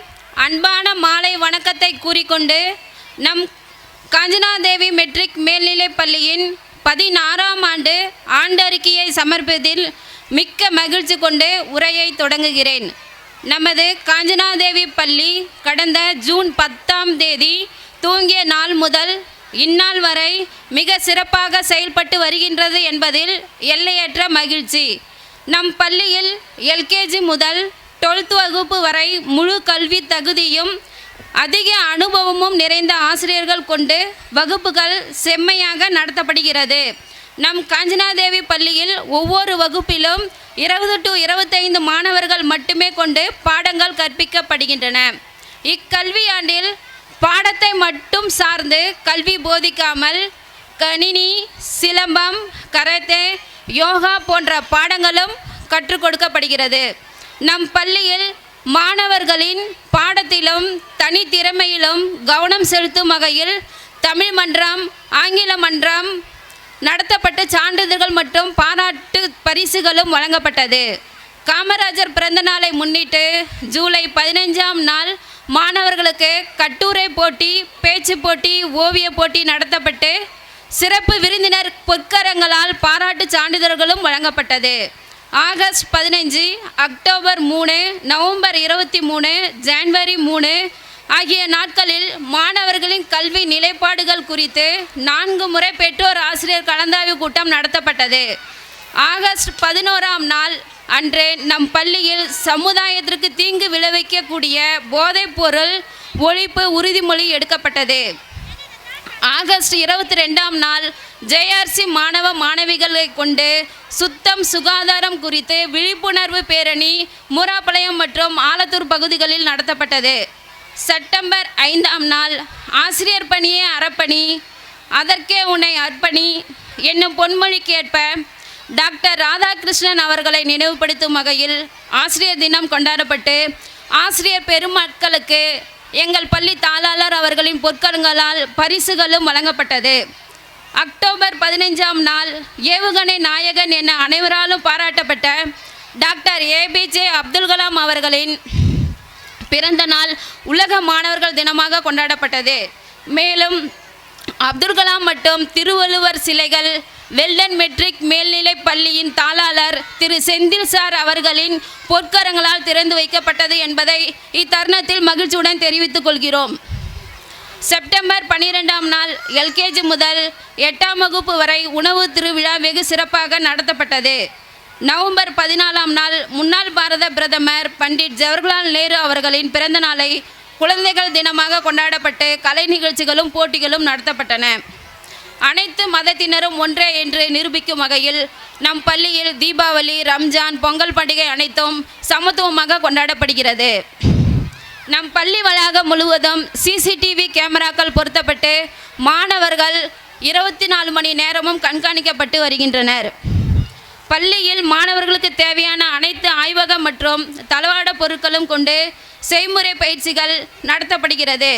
அன்பான மாலை வணக்கத்தை கூறிக்கொண்டு நம் காஞ்சனாதேவி மெட்ரிக் மேல்நிலைப் பள்ளியின் 16ஆம் ஆண்டு ஆண்டறிக்கையை சமர்ப்பதில் மிக்க மகிழ்ச்சி கொண்டு உரையை தொடங்குகிறேன். நமது காஞ்சனாதேவி பள்ளி கடந்த ஜூன் 10ஆம் தேதி துவங்கிய நாள் முதல் இந்நாள் வரை மிக சிறப்பாக செயல்பட்டு வருகின்றது என்பதில் எல்லையற்ற மகிழ்ச்சி. நம் பள்ளியில் எல்கேஜி முதல் 12th வகுப்பு வரை முழு கல்வி தகுதியும் அதிக அனுபவமும் நிறைந்த ஆசிரியர்கள் கொண்டு வகுப்புகள் செம்மையாக நடத்தப்படுகிறது. நம் காஞ்சனாதேவி பள்ளியில் ஒவ்வொரு வகுப்பிலும் 20 to 25 மாணவர்கள் மட்டுமே கொண்டு பாடங்கள் கற்பிக்கப்படுகின்றன. இக்கல்வியாண்டில் பாடத்தை மட்டும் சார்ந்து கல்வி போதிக்காமல் கணினி, சிலம்பம், கராத்தே, யோகா போன்ற பாடங்களும் கற்றுக் கொடுக்கப்படுகிறது. நம் பள்ளியில் மாணவர்களின் பாடத்திலும் தனித்திறமையிலும் கவனம் செலுத்தும் வகையில் தமிழ் மன்றம், ஆங்கில மன்றம் நடத்தப்பட்ட சான்றிதழ்கள் மற்றும் பாராட்டு பரிசுகளும் வழங்கப்பட்டது. காமராஜர் பிறந்த நாளை முன்னிட்டு ஜூலை 15ஆம் நாள் மாணவர்களுக்கு கட்டுரை போட்டி, பேச்சு போட்டி, ஓவிய போட்டி நடத்தப்பட்டு சிறப்பு விருந்தினர் பொற்கரங்களால் பாராட்டு சான்றிதழ்களும் வழங்கப்பட்டது. ஆகஸ்ட் 15, அக்டோபர் 3, நவம்பர் 23, ஜனவரி 3 ஆகிய நாட்களில் மாணவர்களின் கல்வி நிலைப்பாடுகள் குறித்து 4 முறை பெற்றோர் ஆசிரியர் கலந்தாய்வு கூட்டம் நடத்தப்பட்டது. ஆகஸ்ட் 11ஆம் நாள் அன்று நம் பள்ளியில் சமுதாயத்திற்கு தீங்கு விளைவிக்கக்கூடிய போதைப்பொருள் ஒழிப்பு உறுதிமொழி எடுக்கப்பட்டது. ஆகஸ்ட் 22ஆம் நாள் ஜேஆர்சி மாணவ மாணவிகளை கொண்டு சுத்தம் சுகாதாரம் குறித்து விழிப்புணர்வு பேரணி மூராப்பாளையம் மற்றும் ஆலத்தூர் பகுதிகளில் நடத்தப்பட்டது. செப்டம்பர் 5ஆம் நாள் ஆசிரியர் பணியே அறப்பணி, அதற்கே உன்னை அர்ப்பணி என்னும் பொன்மொழிக்கேற்ப டாக்டர் ராதாகிருஷ்ணன் அவர்களை நினைவுபடுத்தும் வகையில் ஆசிரியர் தினம் கொண்டாடப்பட்டு ஆசிரியர் பெருமக்களுக்கு எங்கள் பள்ளி தாளாளர் அவர்களின் பொற்கரங்களால் பரிசுகளும் வழங்கப்பட்டது. அக்டோபர் 15ஆம் நாள் ஏவுகணை நாயகன் என அனைவராலும் பாராட்டப்பட்ட டாக்டர் ஏபிஜே அப்துல் கலாம் அவர்களின் பிறந்த நாள் உலக மாணவர்கள் தினமாக கொண்டாடப்பட்டது. மேலும் அப்துல் கலாம் மற்றும் திருவள்ளுவர் சிலைகள் வெல்டன் மெட்ரிக் மேல்நிலைப் பள்ளியின் தாளாளர் திரு செந்தில் சார் அவர்களின் பொற்கரங்களால் திறந்து வைக்கப்பட்டது என்பதை இத்தருணத்தில் மகிழ்ச்சியுடன் தெரிவித்துக் கொள்கிறோம். செப்டம்பர் 12ஆம் நாள் எல்கேஜி முதல் 8ஆம் வகுப்பு வரை உணவு திருவிழா வெகு சிறப்பாக நடத்தப்பட்டது. நவம்பர் 14ஆம் நாள் முன்னாள் பாரத பிரதமர் பண்டிட் ஜவஹர்லால் நேரு அவர்களின் பிறந்த நாளை குழந்தைகள் தினமாக கொண்டாடப்பட்டு கலை நிகழ்ச்சிகளும் போட்டிகளும் நடத்தப்பட்டன. அனைத்து மதத்தினரும் ஒன்றே என்று நிரூபிக்கும் வகையில் நம் பள்ளியில் தீபாவளி, ரம்ஜான், பொங்கல் பண்டிகை அனைத்தும் சமத்துவமாக கொண்டாடப்படுகிறது. நம் பள்ளி வளாகம் முழுவதும் சிசிடிவி கேமராக்கள் பொருத்தப்பட்டு மாணவர்கள் 24 மணி நேரமும் கண்காணிக்கப்பட்டு வருகின்றனர். பள்ளியில் மாணவர்களுக்கு தேவையான அனைத்து ஆய்வகம் மற்றும் தளவாட பொருட்களும் கொண்டு செய்முறை பயிற்சிகள் நடத்தப்படுகிறது.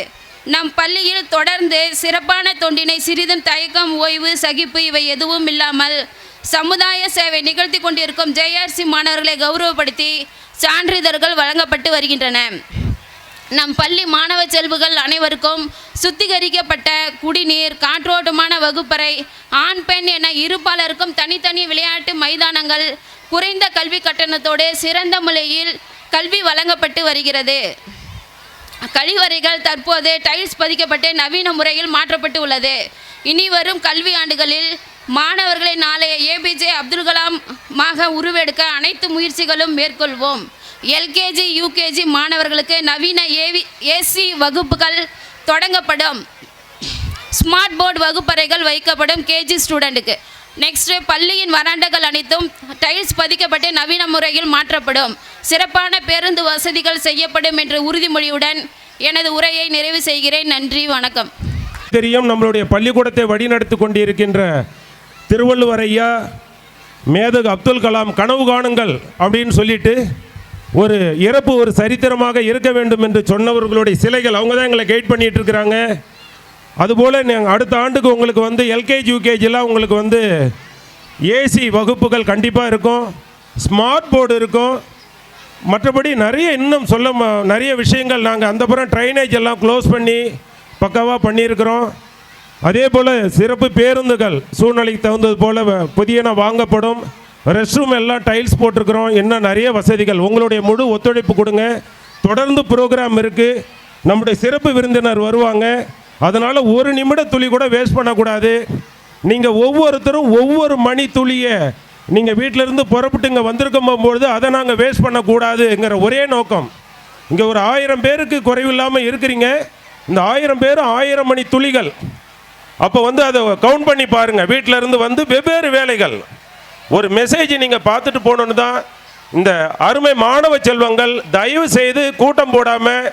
நம் பள்ளியில் தொடர்ந்து சிறப்பான தொண்டினை சிறிதும் தயக்கம், ஓய்வு, சகிப்பு இவை எதுவும் இல்லாமல் சமுதாய சேவை நிகழ்த்தி கொண்டிருக்கும் ஜேஆர்சி மாணவர்களை கௌரவப்படுத்தி சான்றிதழ்கள் வழங்கப்பட்டு வருகின்றன. நம் பள்ளி மாணவ செல்வங்கள் அனைவருக்கும் சுத்திகரிக்கப்பட்ட குடிநீர், காற்றோட்டமான வகுப்பறை, ஆண் பெண் என இருபாலருக்கும் தனித்தனி விளையாட்டு மைதானங்கள், குறைந்த கல்வி கட்டணத்தோடு சிறந்த முறையில் கல்வி வழங்கப்பட்டு வருகிறது. கழிவறைகள் தற்போது டைல்ஸ் பதிக்கப்பட்டு நவீன முறையில் மாற்றப்பட்டு உள்ளது. இனி வரும் கல்வி ஆண்டுகளில் மாணவர்களை நாளைய ஏபிஜே அப்துல் கலாமாக உருவெடுக்க அனைத்து முயற்சிகளும் மேற்கொள்வோம். எல்கேஜி, யூகேஜி மாணவர்களுக்கு நவீன ஏசி வகுப்புகள் தொடங்கப்படும். ஸ்மார்ட் போர்டு வகுப்பறைகள் வைக்கப்படும் கேஜி ஸ்டூடெண்ட்டுக்கு. நெக்ஸ்ட்டு பள்ளியின் வராண்டாக்கள் அனைத்தும் டைல்ஸ் பதிக்கப்பட்டு நவீன முறையில் மாற்றப்படும். சிறப்பான பேருந்து வசதிகள் செய்யப்படும் என்ற உறுதிமொழியுடன் எனது உரையை நிறைவு செய்கிறேன். நன்றி, வணக்கம். தெரியும், நம்மளுடைய பள்ளிக்கூடத்தை வழிநடத்தி கொண்டிருக்கின்ற திருவள்ளுவர் ஐயா, மேதகு அப்துல் கலாம் கனவு காணுங்கள் அப்படின்னு சொல்லிட்டு ஒரு இறப்பு ஒரு சரித்திரமாக இருக்க வேண்டும் என்று சொன்னவர்களுடைய சிலைகள் அவங்க தான் எங்களை கைட் பண்ணிகிட்டு இருக்கிறாங்க. அதுபோல் நாங்கள் அடுத்த ஆண்டுக்கு உங்களுக்கு வந்து எல்கேஜி, யூகேஜிலாம் உங்களுக்கு வந்து ஏசி வகுப்புகள் கண்டிப்பாக இருக்கும், ஸ்மார்ட் போர்டு இருக்கும். மற்றபடி இன்னும் நிறைய விஷயங்கள் நாங்கள் அந்த புறம் ட்ரைனேஜ் எல்லாம் க்ளோஸ் பண்ணி பக்காவாக பண்ணியிருக்கிறோம். அதே போல் சிறப்பு பேருந்துகள் சூழ்நிலைக்கு தகுந்தது போல் புதியன வாங்கப்படும். ரெஸ்ட் ரூம் எல்லாம் டைல்ஸ் போட்டிருக்கிறோம். இன்னும் நிறைய வசதிகள். உங்களுடைய முழு ஒத்துழைப்பு கொடுங்க. தொடர்ந்து ப்ரோக்ராம் இருக்குது. நம்முடைய சிறப்பு விருந்தினர் வருவாங்க. அதனால் ஒரு நிமிட துளி கூட வேஸ்ட் பண்ணக்கூடாது. நீங்கள் ஒவ்வொருத்தரும் ஒவ்வொரு மணி துளியை நீங்கள் வீட்டிலேருந்து புறப்பட்டு இங்கே வந்திருக்கும் போகும்பொழுது அதை நாங்கள் வேஸ்ட் பண்ணக்கூடாதுங்கிற ஒரே நோக்கம். இங்கே ஒரு 1000 பேருக்கு குறைவில்லாமல் இருக்கிறீங்க. இந்த 1000 பேர் 1000 மணி துளிகள். அப்போ வந்து அதை கவுண்ட் பண்ணி பாருங்கள். வீட்டிலேருந்து வந்து வெவ்வேறு வேலைகள் ஒரு மெசேஜ் நீங்கள் பார்த்துட்டு போகணுன்னு தான். இந்த அருமை மாணவ செல்வங்கள் தயவு செய்து கூட்டம் போடாமல்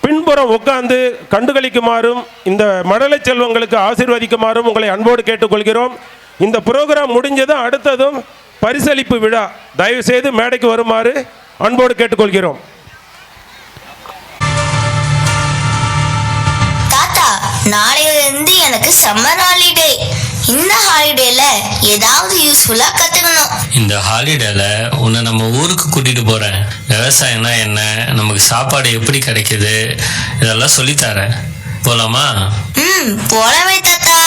பின்புறம் உட்கார்ந்து கண்டுகளிக்குமாறும் இந்த மழலை செல்வங்களுக்கு ஆசீர்வதிக்குமாறும் உங்களை அன்போடு கேட்டுக்கொள்கிறோம். இந்த புரோகிராம் முடிஞ்சதும் அடுத்ததும் பரிசளிப்பு விழா. தயவு செய்து மேடைக்கு வருமாறு அன்போடு கேட்டுக்கொள்கிறோம். தாத்தா, நாளையிலிருந்து எனக்கு சம்மர் ஹாலிடே. இந்த ஹாலிடேல ஏதாவது யூஸ்ஃபுல்லா கத்துக்கணும். இந்த ஹாலிடேல உன்னை நம்ம ஊருக்கு கூட்டிட்டு போறேன். விவசாயம்னா என்ன, நமக்கு சாப்பாடு எப்படி கிடைக்குது, இதெல்லாம் சொல்லித்தரேன். போலாமா? போலாமே தாத்தா.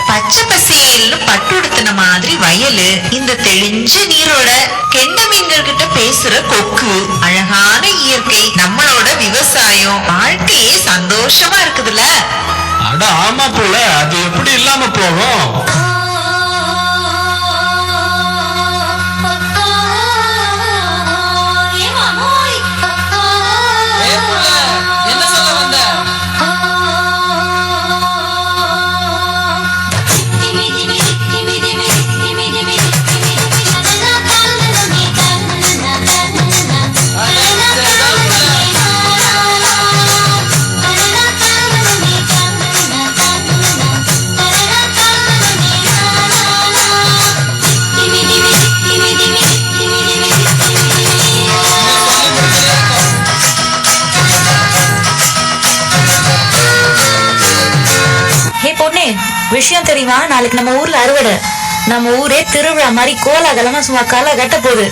பச்சை பசேல்னு பட்டுடுத்தின மாதிரி வயலு, இந்த தெளிஞ்ச நீரோட கெண்ட மீன்கள் கிட்ட பேசுற கொக்கு, அழகான இயற்கை, நம்மளோட விவசாயம், வாழ்க்கையே சந்தோஷமா இருக்குதுல்ல. அட ஆமா போல, அது எப்படி இல்லாம போகும்? விஷயம் தெரியுமா? நாளைக்கு நம்ம ஊர்ல அறுவடை. நம்ம ஊரே திருவிழா மாதிரி கோலாகலமா சும்மா களை கட்ட போகுது.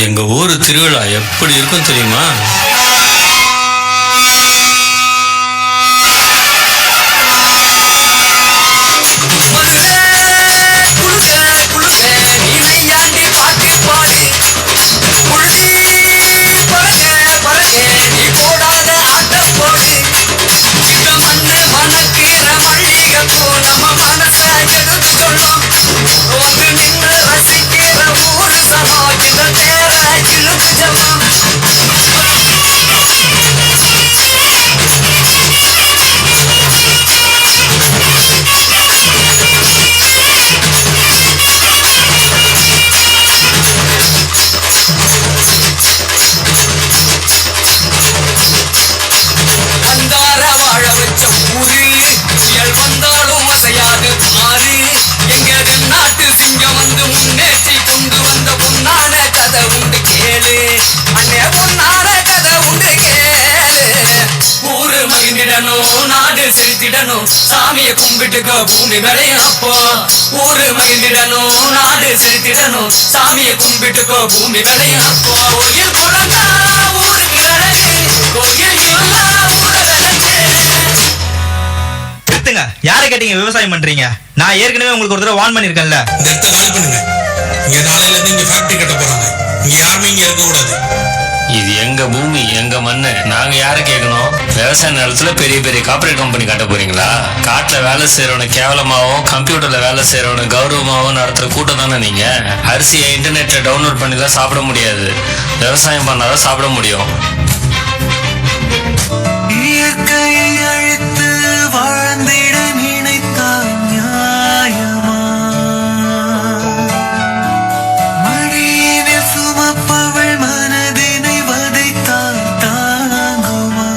எங்க ஊர் திருவிழா எப்படி இருக்கும் தெரியுமா? சாமியை கும்பிட்டுக்கோ பூமி விளையப்போ. ஊரு மகிழ்ந்திடணும், நாடு செலுத்திடணும், சாமியை கும்பிட்டுக்கோ பூமி விளையப்போ. கோயில் குழந்தா ஊருக்கு அழகு, கோயில் இல்லா ஊர விளைஞ்சு. நில்லுங்க. யாரை கேட்டீங்க விவசாயம் பண்றீங்க? நான் ஏற்கனவே உங்களுக்கு ஒரு தடவை வார்ன் பண்ணிருக்கேன்ல. இந்த இடத்த காலி பண்ணுங்க. இங்க நாளையில இருந்து இங்க ஃபேக்டரி கட்ட போறாங்க. இங்க யாருமே இங்க இருக்க கூடாது. இது எங்க பூமி, எங்க மண்ணு. நாங்க யாரை கேட்கணும்? விவசாய நிலத்துல பெரிய பெரிய கார்பரேட் கம்பெனி கட்ட போறீங்களா? காட்டுல வேலை செய்யறவன கேவலமாவும், கம்ப்யூட்டர்ல வேலை செய்யறவன கௌரவமாவும் நடத்துற கூட்டம் தானே நீங்க. அரிசியை இன்டர்நெட்ல டவுன்லோட் பண்ணி தான் சாப்பிட முடியாது. விவசாயம் பண்ணாதான் சாப்பிட முடியும். இயற்கையை அழித்து வாழ்ந்திட நினைத்தால் நியாயமா? மடியினில் சுமப்பவள் மனதினை வதைத்தால் தாங்குமா?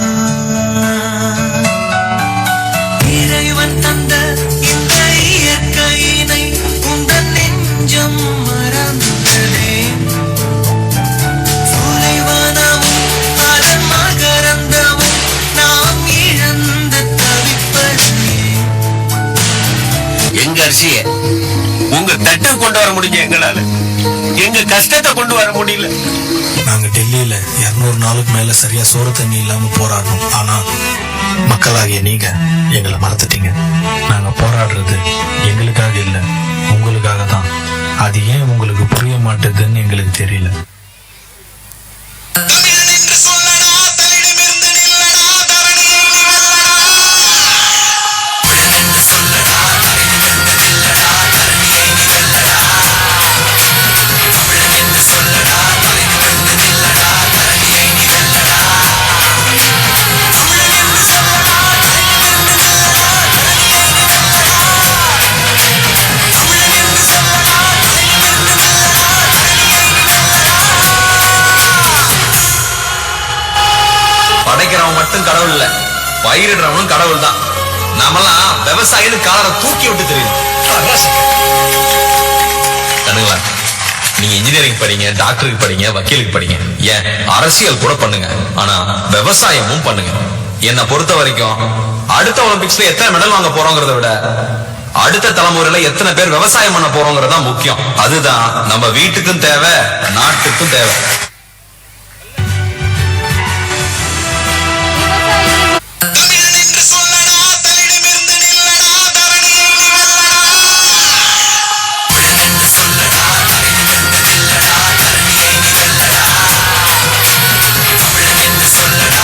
இறைவன் தந்த இந்த இயற்கையினை உந்தன் நெஞ்சம் மறந்ததே. சூலைவனமும் அதன் மகரந்தமும் நாம் இழந்து தவிப்பதே. எங்க அரிசிய உங்க தட்டு கொண்டு வர முடிஞ்ச எங்களால எங்க கஷ்டத்தை கொண்டு வர முடியல. நாங்க டெல்லியில 200 நாளுக்கு மேல சரியா சோறு தண்ணி இல்லாம போராடணும். ஆனா மக்களாகிய நீங்க எங்களை மறந்துட்டீங்க. நாங்க போராடுறது எங்களுக்காக இல்ல, உங்களுக்காக தான். அது ஏன் உங்களுக்கு புரிய மாட்டேதுன்னு எங்களுக்கு தெரியல. படைக்கிறவன் மட்டும் கடவுள் இல்ல, பயிரிடுறவனும் கடவுள் தான். நாமெல்லாம் விவசாயின்னு காலரை தூக்கி விட்டு தெரியும். கண்ணுங்களா, நீங்க இன்ஜினியரிங் படிங்க, டாக்டருக்கு படிங்க, வக்கீலுக்கு படிங்க, ஏன் அரசியல் கூட பண்ணுங்க. ஆனா விவசாயமும் பண்ணுங்க. என்னை பொறுத்த வரைக்கும் அடுத்த ஒலிம்பிக்ஸ்ல எத்தனை மெடல் வாங்க போறோங்கிறத விட அடுத்த தலைமுறையில எத்தனை பேர் விவசாயம் பண்ண போறோங்கிறதா முக்கியம். அதுதான் நம்ம வீட்டுக்கும் தேவை, நாட்டுக்கும் தேவை. தமிழன் என்று சொல்லடா,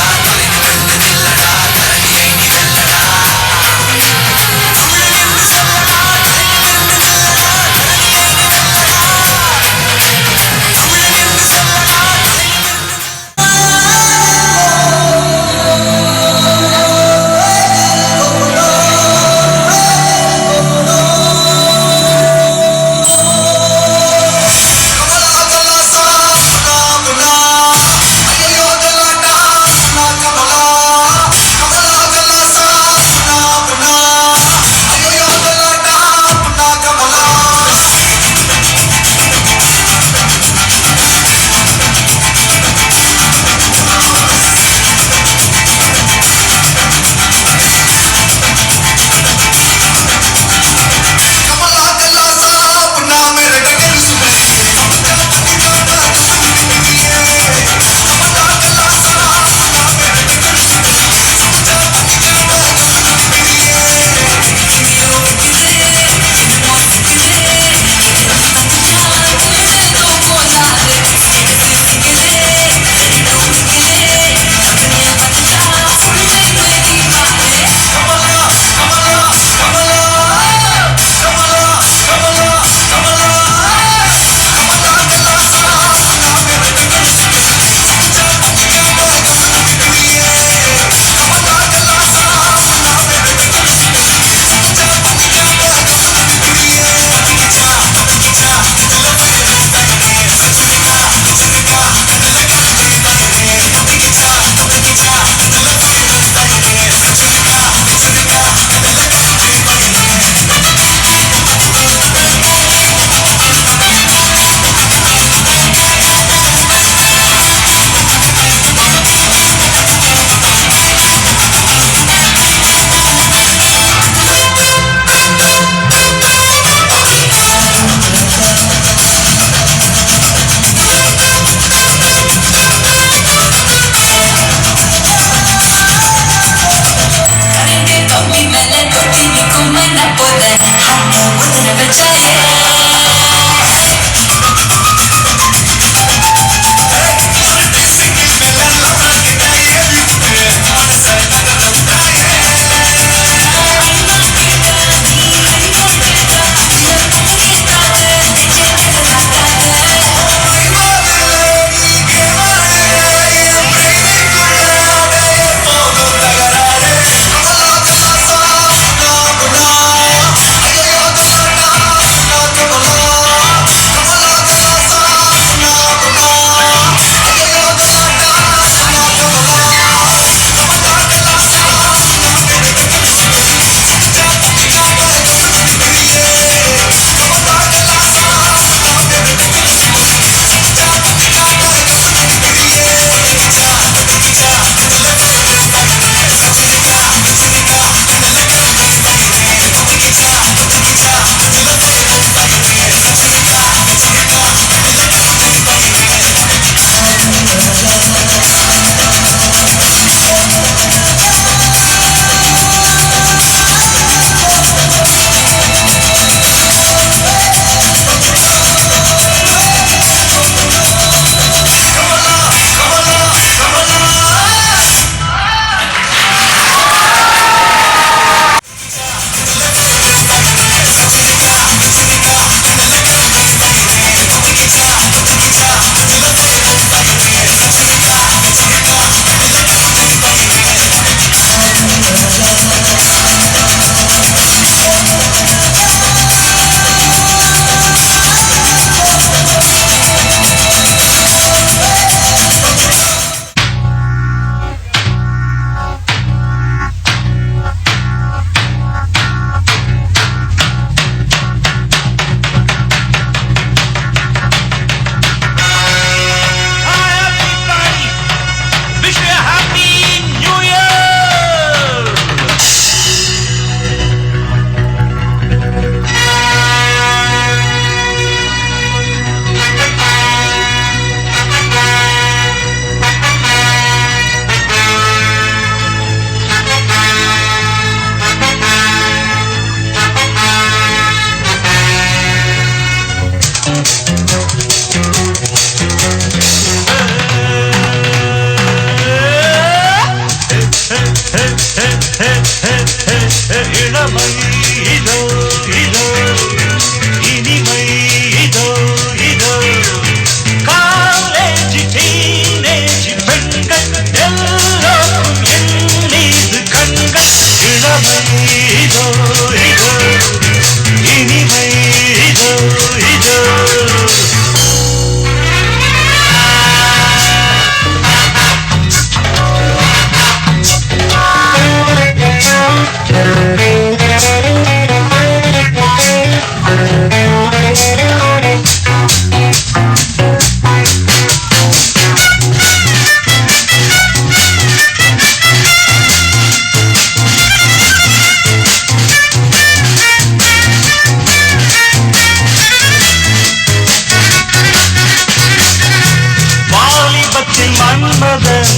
மன்மதன்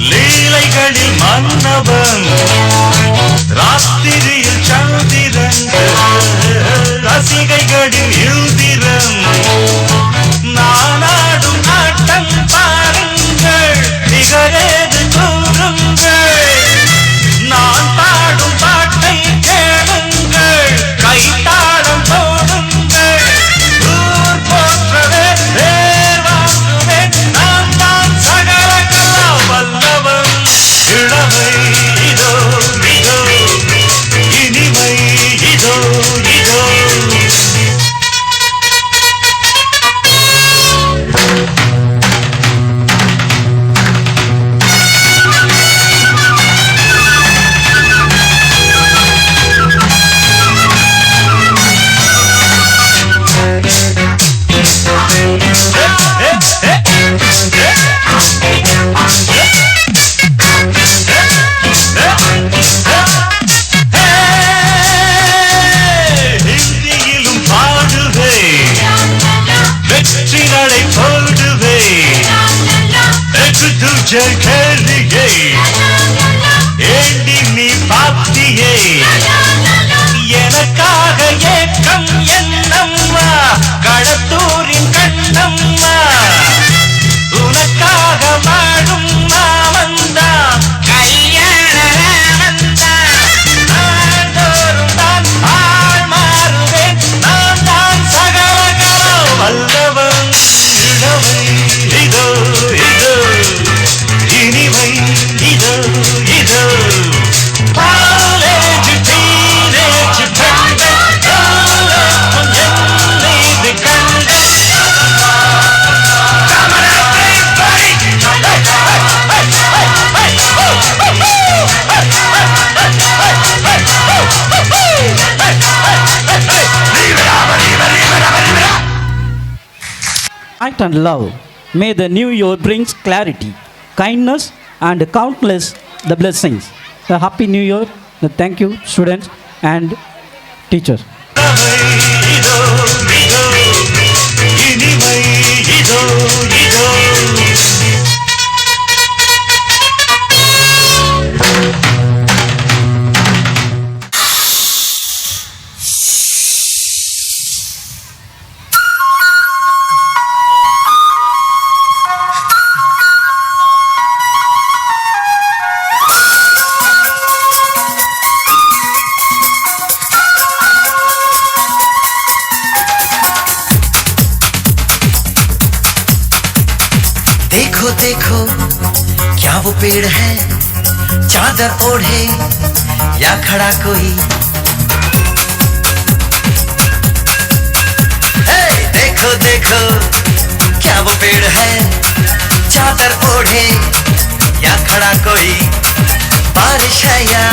லீலைகளில் மன்னவன் ராத்திரியில் சந்திரன் ரசிகைகளின் இந்திரன் நானாடும் ஆட்டம் பாருங்கள் நிகரேது கூறுங்கள் நான் பாடும் பாட்டை கேளுங்கள் கைத்தாளம் போடுங்கள் ஊர் போற்றவே பேர் வாங்குவே நான் தான் சகல கலா வல்லவன் இளமை இதோ இதோ இனிமை இதோ இதோ ஹிந்தியிலும் பாடுவே வெற்றி நடை போடுவே எது துஜ கேளியே ஏண்டி நீ பாத்தியே எனக்காக ஏக்கம் என்னம்மா கடத்தூரின் கண்ணம்மா உனக்காக வாழும் மாமந்தா கல்யாண ராமந்தா நாள்தோறும் தான் ஆள் மாறுவேன் நான் தான் சகலகலோ வல்லவன் இளமை இதோ இதோ இனிமை இதோ இதோ காலேஜ் டீனேஜ் பெண்கள் காலேஜ் என்னை கண்டு Light and love. May the new year brings clarity, kindness, and countless the blessings. A happy new year. Thank you, students and teachers. இதோ இதோ இனிமை இதோ இதோ देखो देखो क्या वो पेड़ है चादर ओढ़े या खड़ा कोई हे देखो देखो क्या वो पेड़ है चादर ओढ़े या खड़ा कोई बारिश है या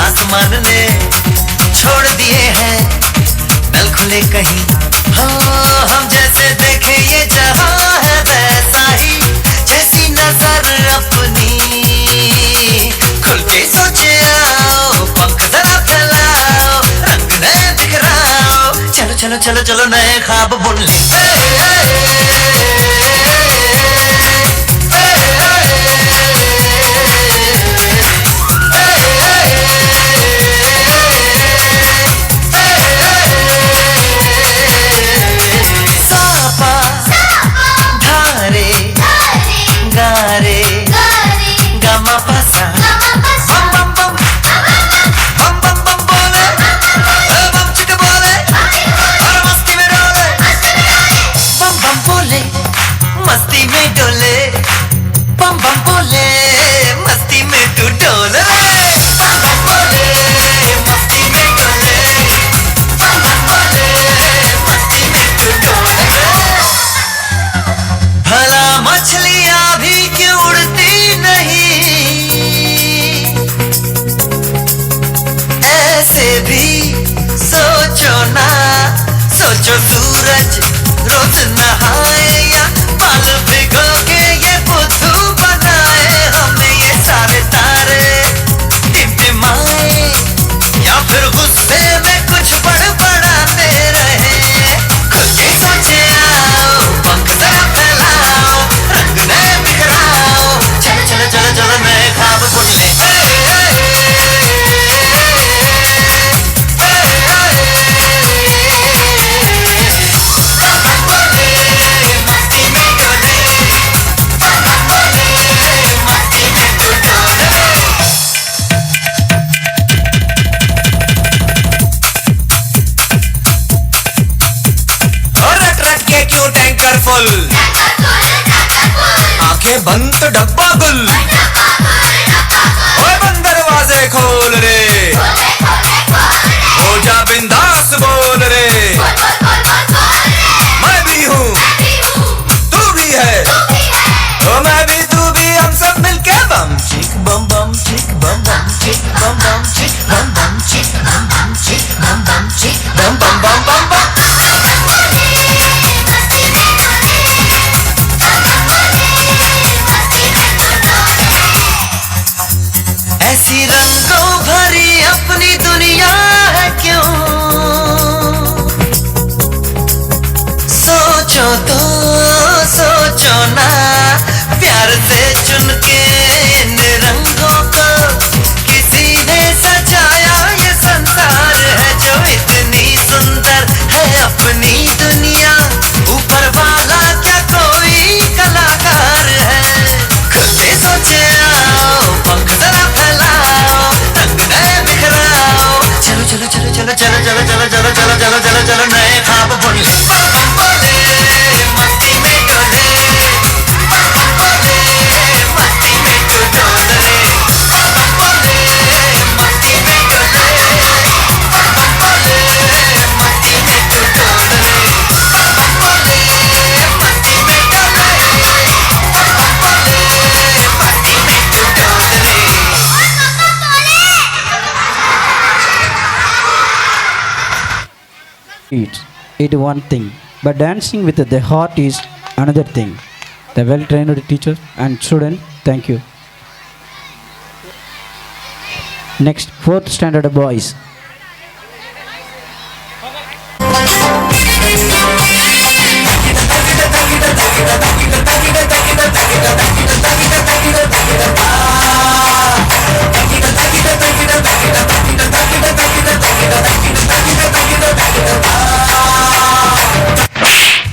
आसमान ने छोड़ दिए हैं नल खुले कहीं हाँ हम जैसे देखे ये जहां है वैसा ही जैसी नजर अपनी खुल के सोचे आओ पंख जरा फैलाओ रंग नए बिखराओ चलो चलो चलो चलो नए ख्वाब बुन ले सोचो सूरज रोज नहाए या बाल भिगो के ये बुद्धू बनाए हमें ये सारे तारे टिमटिमाए या फिर गुस्से में कुछ बड़बड़ाते रहे खुल के सोचे आओ पंख जरा फैलाओ रंग नए तो डब्बा गुल ओए बंद दरवाजे खोल रे हो जा बिंदास बोल रे मैं भी हूँ तू भी है ओ मैं भी तू भी हम सब मिलके बम चिक बम बम चिक बम बम चिक बम बम चिक बम बम चिक बम बम चिक बम बम चिक बम बम बम बम बम ऐसी रंगों भरी अपनी दुनिया है क्यों सोचो तो सोचो ना प्यार से चुन के इन रंगों को किसी ने सजाया ये संसार है जो इतनी सुंदर है अपनी दुनिया ऊपर वाला क्या कोई कलाकार है खुद से सोचे आओ पंख जरा फैलाओ रंग नए बिखराओ चलो चलो चलो चलो चलो चलो चलो चलो चलो चलो चलो चलो नए ख्वाब बोले मस्ती में डोले मस्ती में तू डोल रे मस्ती में डोले मस्ती में तू डोल रे मस्ती में डोले मस्ती में तू डोल रे It one thing, but dancing with the heart is another thing. The well-trained teacher and student, thank you. Next, 4th standard boys.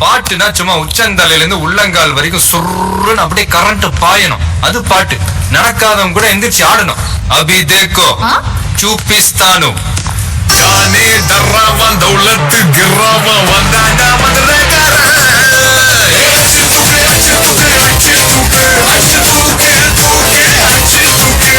பாட்டுனா சும்மா உச்சந்தலையில இருந்து உள்ளங்கால் வரைக்கும் சுருன்னு அப்படியே கரண்ட் பாயணும் அது பாட்டு நடக்காதவங்க கூட எந்திரிச்சு ஆடணும் அபி தேக்கோ சூப்பிஸ்தானு ஜானே தர்ராவா தௌலத் கிர்ராவா வந்தாண்டா மதுரகாரா அச்சு தூக்கு அச்சு தூக்கு அச்சு தூக்கு அச்சு தூக்கு தூக்கு அச்சு தூக்கு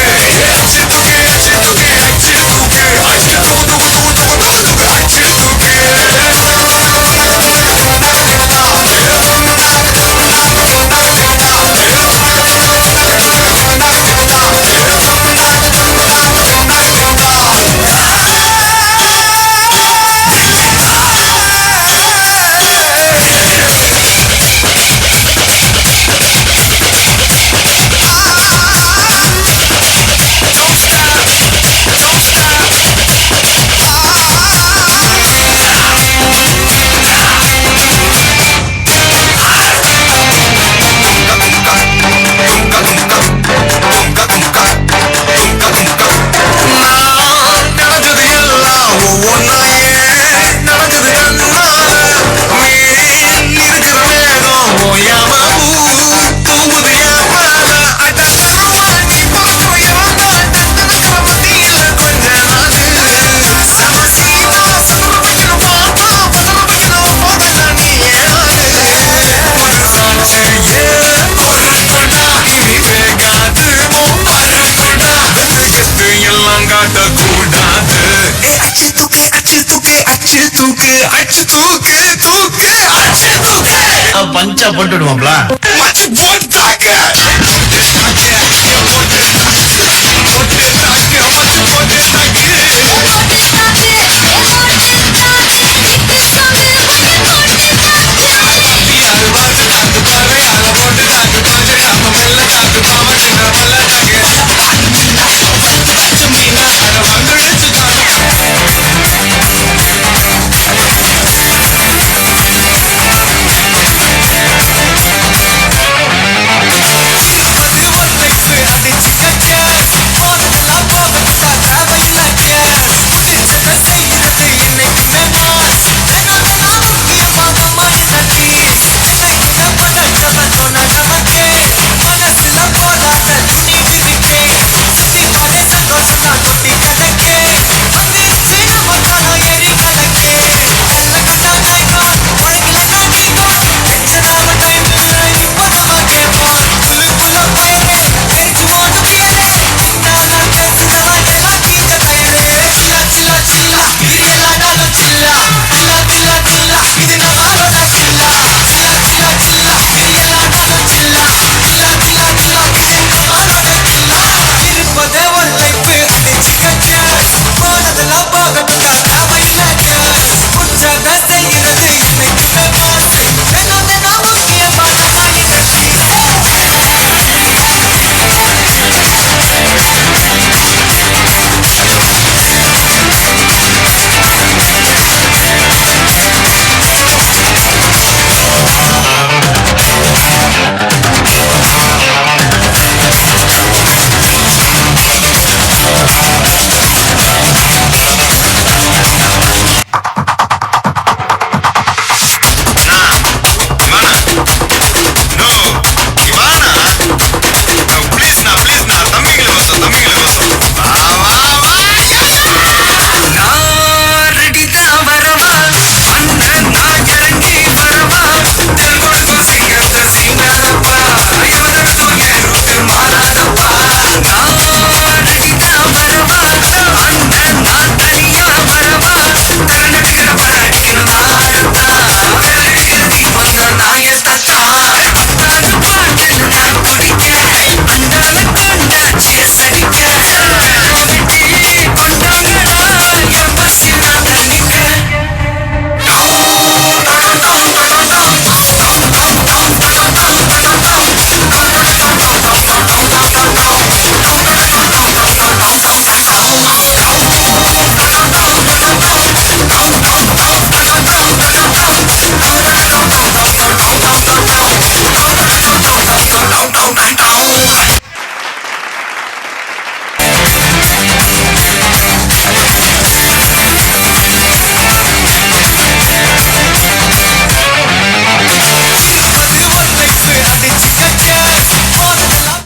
அச்சு தூக்கு அச்சு தூக்கு அச்சு தூக்கு அச்சு தூக்கு அச்சு தூக்கு பஞ்சா போட்டுடுவாங்களா